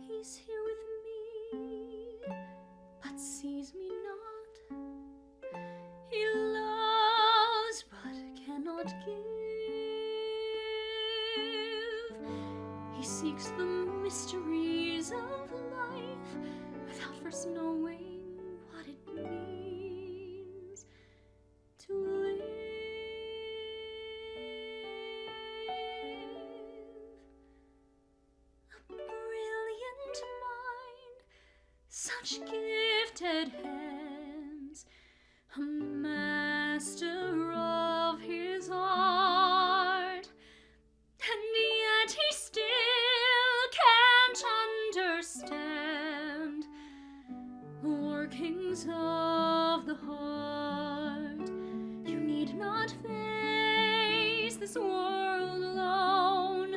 He's here with me, but sees me not. He loves, but cannot give. He seeks the mysteries of life without first knowing what it means to live. A brilliant mind, such gifted hands, a master of his art, and yet he still can't understand the workings of the heart. You need not face this world alone.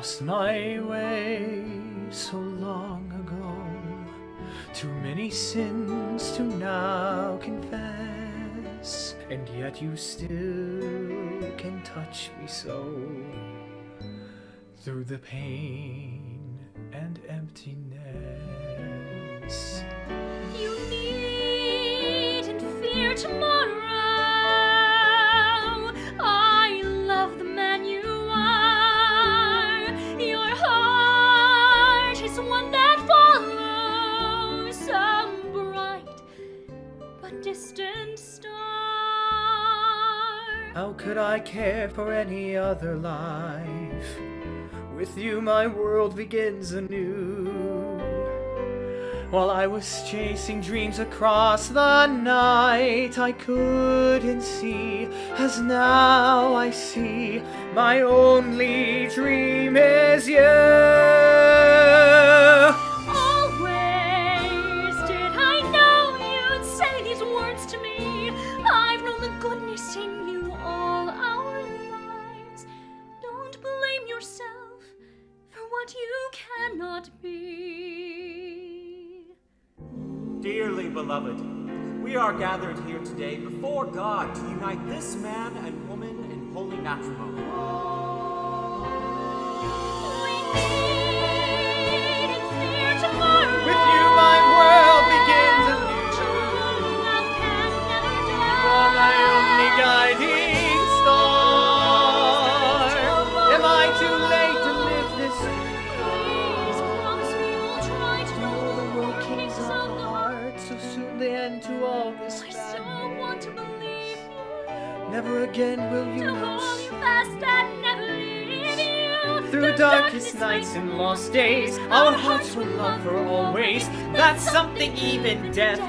lost my way so long ago. Too many sins to now confess, and yet you still can touch me so. Through the pain and emptiness. You needn't fear tomorrow. I love the man you are. Your heart is one that follows some bright but distant star. How could I care for any other life? With you my world begins anew. While I was chasing dreams across the night, I couldn't see, as now I see, my only dream is you. Always did I know you'd say these words to me. I've known the goodness in you all our lives. Don't blame yourself for what you cannot be. Dearly beloved, we are gathered here today before God to unite this man and woman in holy matrimony. With you my world begins anew. You are my only guiding star. Am I too late to live this so soon the end to all this I so want to believe you. Never again will you To know. hold you fast and never leave you. Through darkest nights and lost days, our hearts will love for always. That's something even death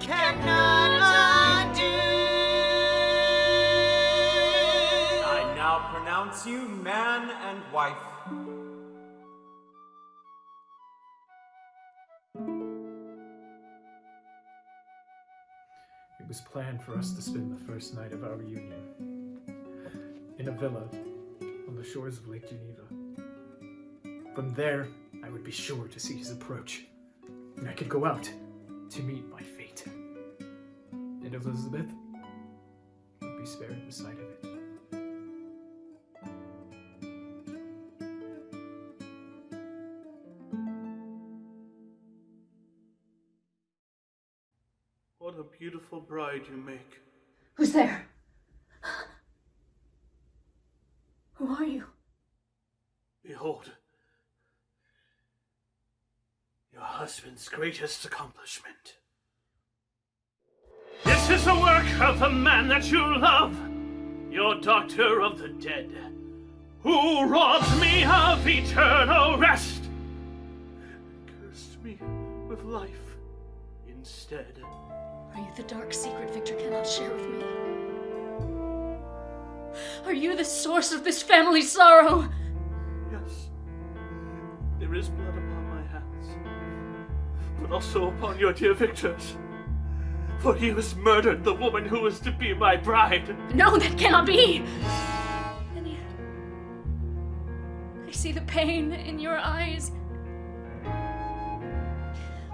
cannot undo. I now pronounce you man and wife. It was planned for us to spend the first night of our union in a villa on the shores of Lake Geneva. From there, I would be sure to see his approach, and I could go out to meet my fate. And Elizabeth would be spared the sight of it. What a beautiful bride you make. Who's there? Who are you? Behold, your husband's greatest accomplishment. This is the work of the man that you love, your doctor of the dead, who robbed me of eternal rest, cursed me with life instead. Are you the dark secret Victor cannot share with me? Are you the source of this family's sorrow? Yes, there is blood upon my hands, but also upon your dear Victor's. For he has murdered the woman who was to be my bride. No, that cannot be! And yet, I see the pain in your eyes.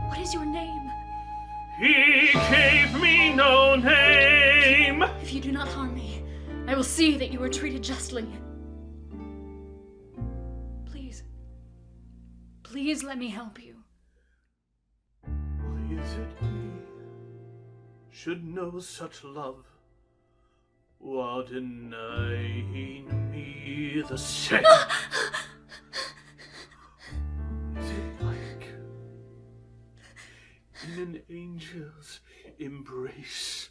What is your name? He gave me no name! If you do not harm me, I will see that you are treated justly. Please. Please let me help you. Why is it me should know such love, while denying me the same? Is it like in an angel's embrace?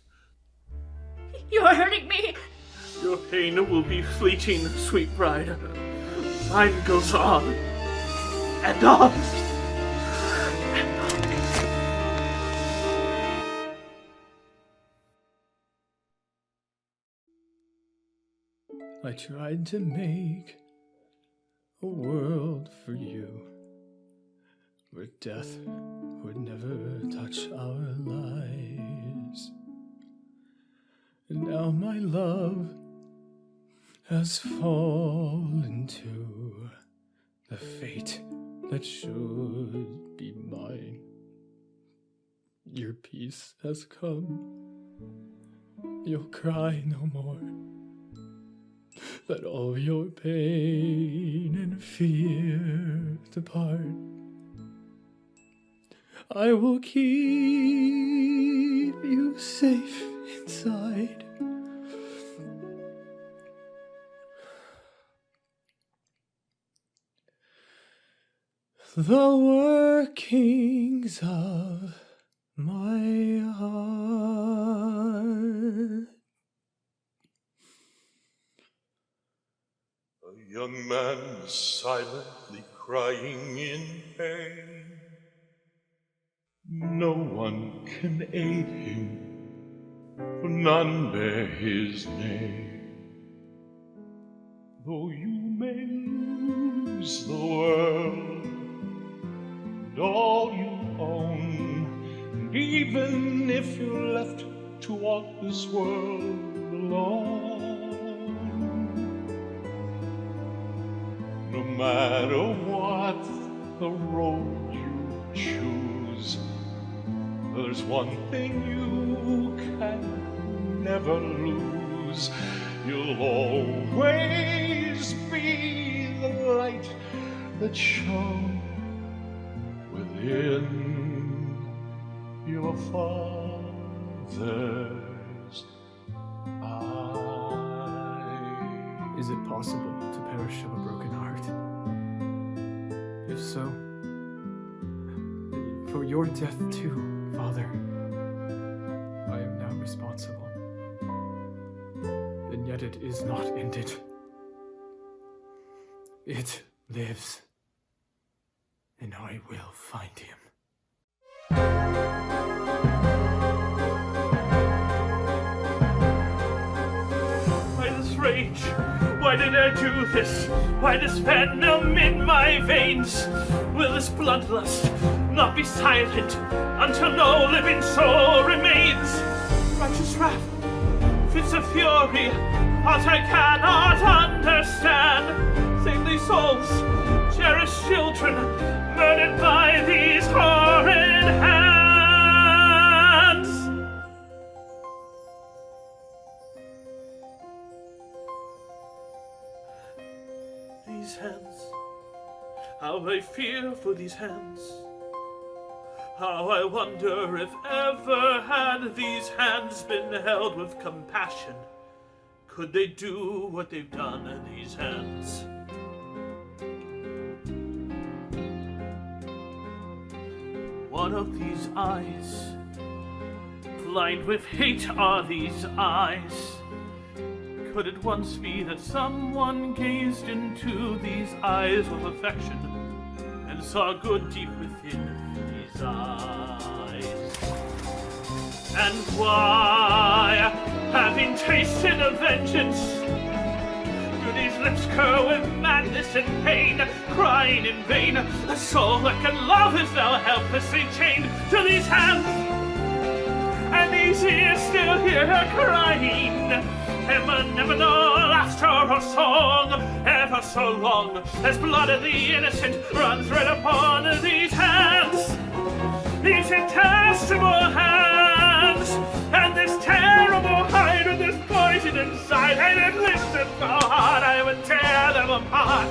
You are hurting me! Your pain will be fleeting, sweet bride. Mine goes on, and on. I tried to make a world for you where death would never touch our lives. And now my love has fallen to the fate that should be mine. Your peace has come. You'll cry no more. Let all your pain and fear depart. I will keep you safe inside. The workings of my heart. A young man silently crying in pain. No one can aid him, for none bear his name. Though you may lose the world and all you own, and even if you're left to walk this world alone, no matter what the road you choose, there's one thing you can never lose. You'll always be the light that shone within your Father's eye. Is it possible to perish of a broken heart? If so, for your death too, Father, I am now responsible. And yet it is not ended. It lives, and I will find him. Why this rage? Why did I do this? Why this venom in my veins? Will this bloodlust not be silent until no living soul remains? Righteous wrath, fits of fury, thoughts I cannot understand. Saintly souls, cherished children, murdered by these horrid hands. These hands, how I fear for these hands. How I wonder if ever had these hands been held with compassion, could they do what they've done in these hands? What of these eyes? Blind with hate are these eyes. Could it once be that someone gazed into these eyes with affection and saw good deep within these eyes? And why, having tasted of vengeance, do these lips curl with madness and pain, crying in vain? A soul that can love is now helplessly chained to these hands, and these ears still hear her crying. Heaven never know last her song, ever so long as blood of the innocent runs red upon these hands, these detestable hands, and this terrible hide with this poison inside. And it lifted so hard I would tear them apart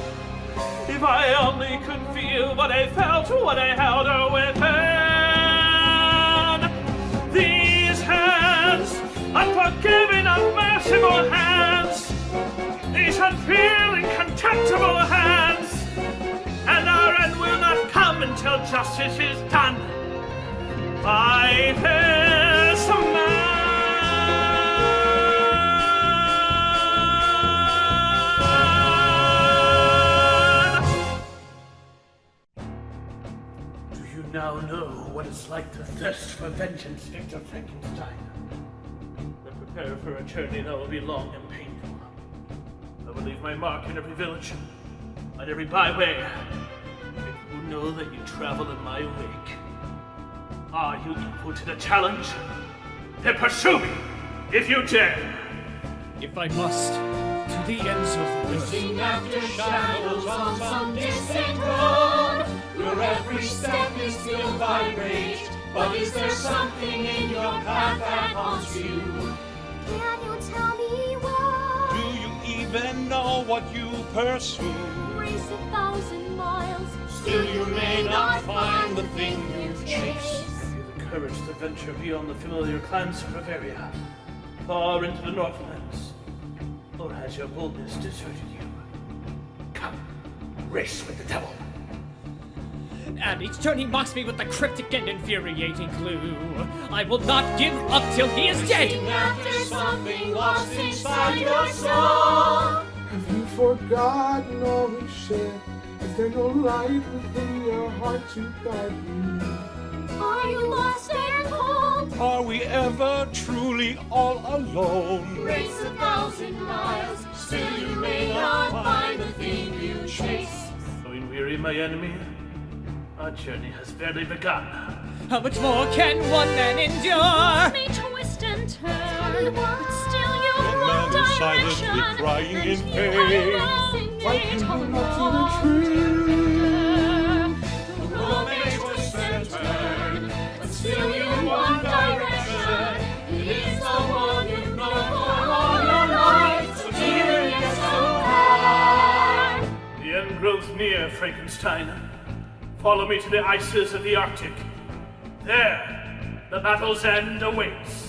if I only could feel what I felt, what I held her within. These hands, unforgiving, unmerciful hands, these unfeeling, contemptible hands, and our end will not come until justice is done by this man. Do you now know what it's like to thirst for vengeance, Victor Frankenstein? Prepare for a journey that will be long and painful. I will leave my mark in every village, on every byway. People will know that you travel in my wake. Are you equal to the challenge? Then pursue me, if you dare. If I must, to the ends of the earth. Chasing after shadows on some distant road, where every step is still vibrate. But is there something in your path that haunts you? Can you tell me why? Do you even know what you pursue? Race 1,000 miles, still you may not find the thing you chase. Have you the courage to venture beyond the familiar clans of Bavaria, far into the Northlands? Or has your boldness deserted you? Come, race with the devil. And each turn he mocks me with the cryptic and infuriating clue. I will not give up till he is dead. Chasing after something lost inside your soul. Have you forgotten all we shared? Is there no light within your heart to guide you? Are you lost and cold? Are we ever truly all alone? Race 1,000 miles, still you may not find the thing you chase. Growing weary, my enemy, our journey has barely begun. How much more can one man endure? May twist and turn, but still you've The wrong man is direction. silently crying in And pain. you are Why can you not see the The world may twist and turn, but still you one direction. It is the one you've known for all your life, so dear yet so hard. The end grows near, Frankenstein. Follow me to the ices of the Arctic. There, the battle's end awaits.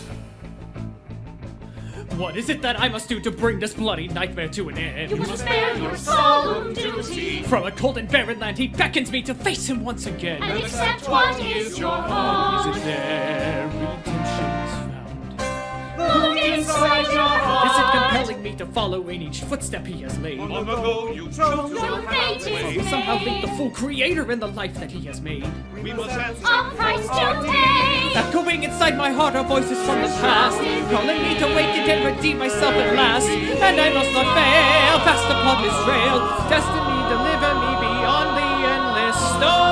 What is it that I must do to bring this bloody nightmare to an end? You must bear your solemn duty From a cold and barren land, he beckons me to face him once again. and accept what is your Is home. it there redemption's found? Look inside your heart. Is it compelling me to follow in each footstep he has made? Long ago you chose Your fate is Will somehow made. link the full creator in the life that he has made? We must answer A price to pay. Echoing inside my heart are voices from the past, calling me to awaken and redeem myself at last. And I must not fail, fast upon this trail, destiny deliver me beyond the endless storm.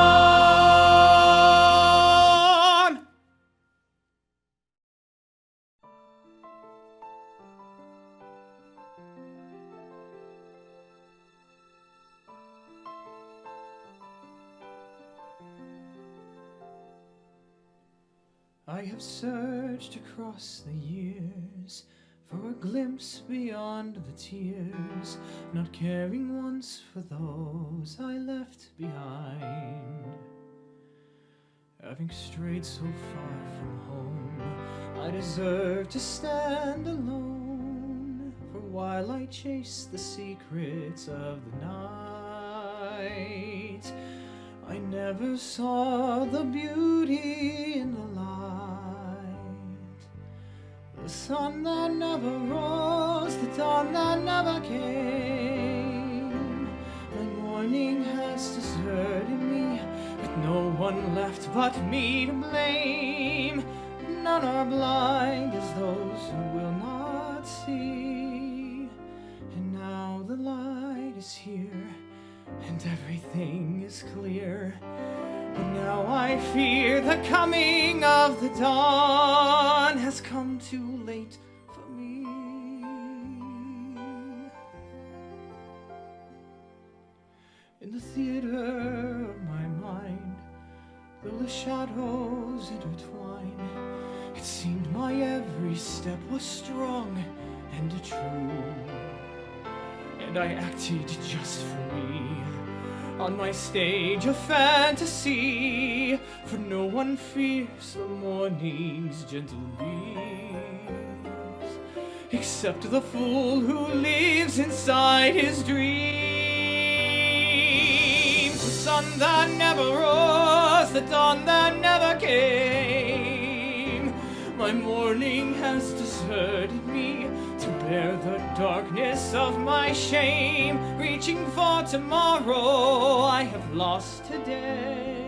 I have searched across the years for a glimpse beyond the tears, not caring once for those I left behind. Having strayed so far from home, I deserve to stand alone, for while I chase the secrets of the night, I never saw the beauty in the light. The sun that never rose, the dawn that never came. My morning has deserted me, with no one left but me to blame. None are blind as those who will not see. And now the light is here, and everything is clear. But now I fear the coming of the dawn has come too late for me. In the theater of my mind, though the shadows intertwine, it seemed my every step was strong and true. And I acted just for me, on my stage of fantasy, for no one fears the morning's gentle beams, except the fool who lives inside his dreams. The sun that never rose, the dawn that never came, my morning has deserted me to bear the darkness of my shame. Reaching for tomorrow, I have lost today.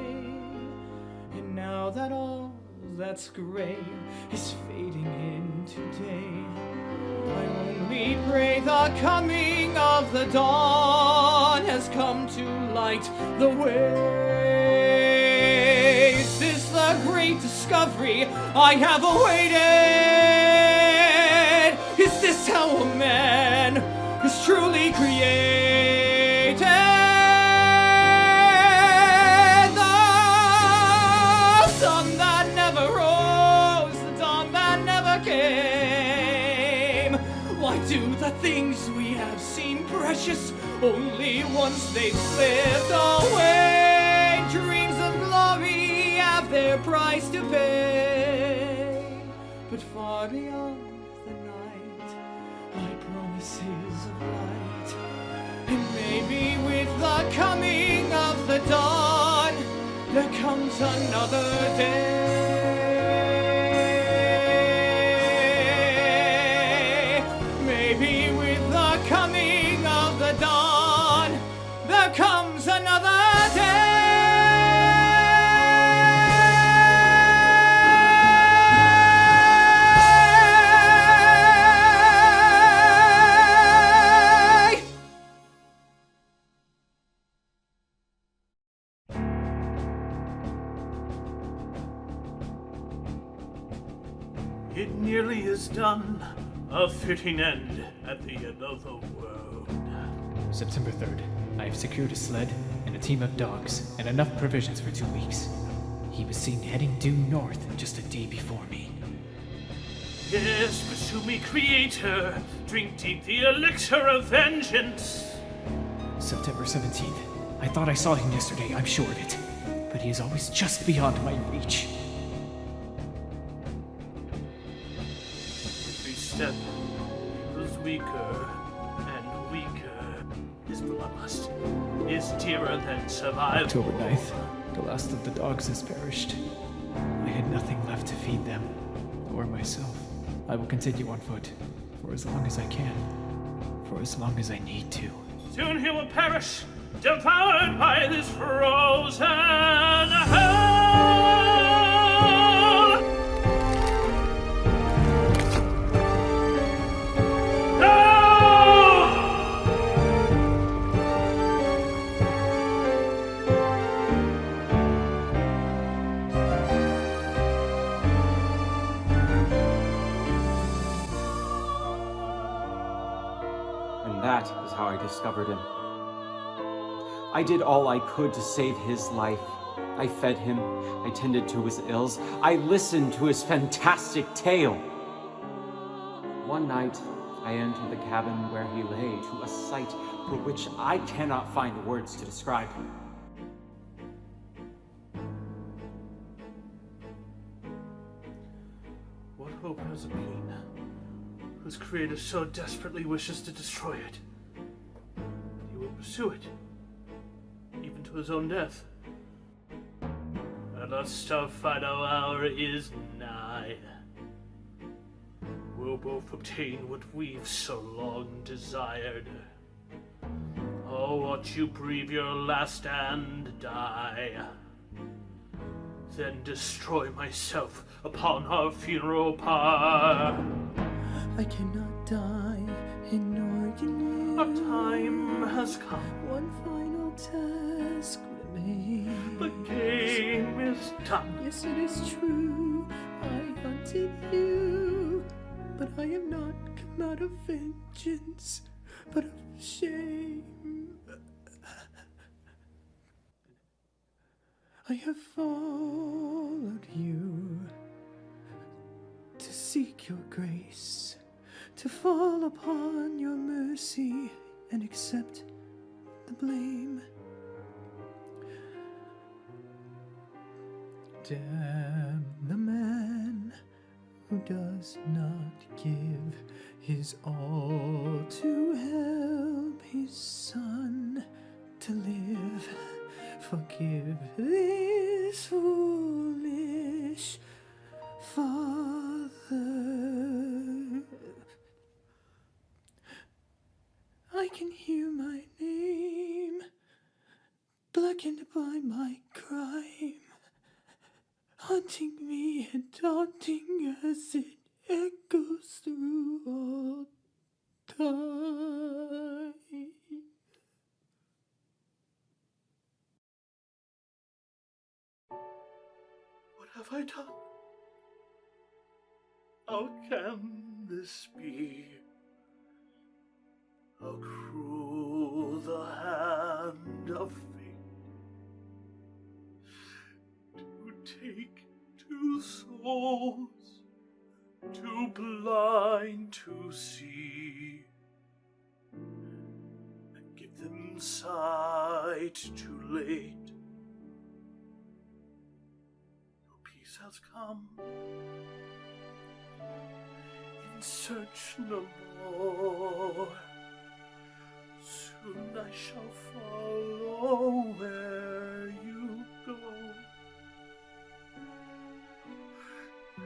And now that all that's gray is fading into day, I only pray the coming of the dawn has come to light the way. Is this the great discovery I have awaited? Is this how a man is true? The things we have seen precious only once they've slipped away. Dreams of glory have their price to pay, but far beyond the night lie promises of light. And maybe with the coming of the dawn, there comes another day. Maybe with the coming of the dawn, there comes another day. It nearly is done. A fitting end at the end of the world. September 3rd. I have secured a sled and a team of dogs and enough provisions for 2 weeks. He was seen heading due north just a day before me. Yes, pursue me, Creator. Drink deep the elixir of vengeance. September 17th. I thought I saw him yesterday, I'm sure of it. But he is always just beyond my reach. Every step, he was weaker and weaker. His bloodlust is dearer than survival. October 9th. The last of the dogs has perished. I had nothing left to feed them, or myself. I will continue on foot, for as long as I can, for as long as I need to. Soon he will perish, devoured by this frozen hell. And that is how I discovered him. I did all I could to save his life. I fed him, I tended to his ills, I listened to his fantastic tale. One night, I entered the cabin where he lay to a sight for which I cannot find words to describe. What hope has it been, whose creator so desperately wishes to destroy it? He will pursue it, even to his own death. And our star final hour is nigh. We'll both obtain what we've so long desired. Oh, won't you breathe your last and die? Then destroy myself upon our funeral pyre. I cannot die, and nor can you. Our time has come. One final task remains. The game is done. Yes, it is true. I hunted you, but I have not come out of vengeance, but of shame. I have followed you to seek your grace, to fall upon your mercy and accept the blame. Damn the man who does not give his all to help his son to live. Forgive this foolish father. I can hear my name blackened by my crime, haunting me and daunting as it echoes through all time. What have I done? How can this be? How cruel the hand of fate to take two souls, too blind to see, them sighed too late. Your peace has come. In search no more. Soon I shall follow where you go.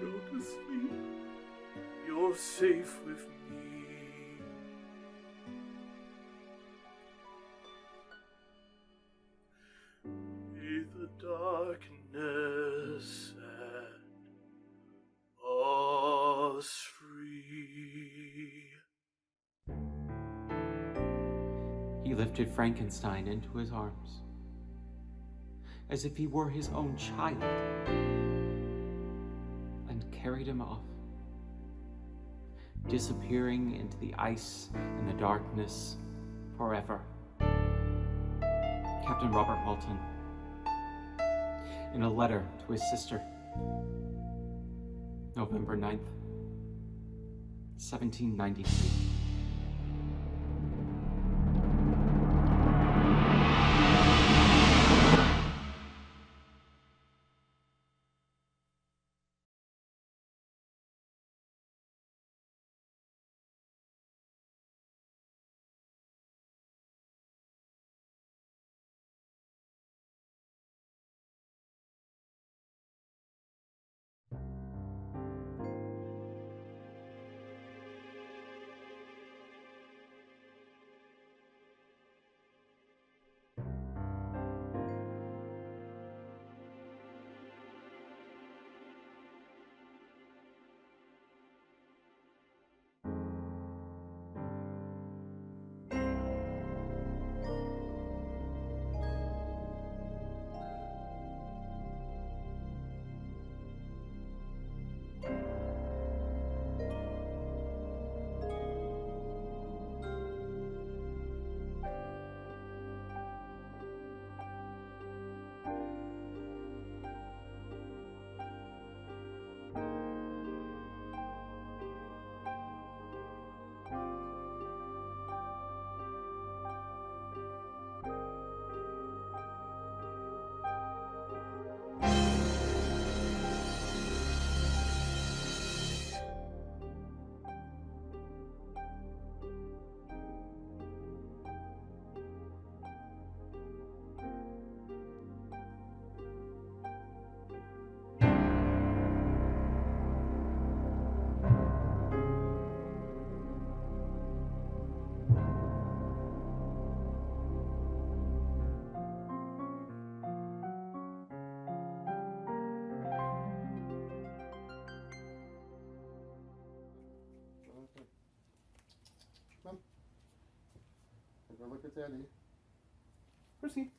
Go to sleep. You're safe with me. May the darkness set us free. He lifted Frankenstein into his arms, as if he were his own child, and carried him off, disappearing into the ice and the darkness forever. Captain Robert Walton, in a letter to his sister, November 9th, 1793. Take a look at Daddy. Percy.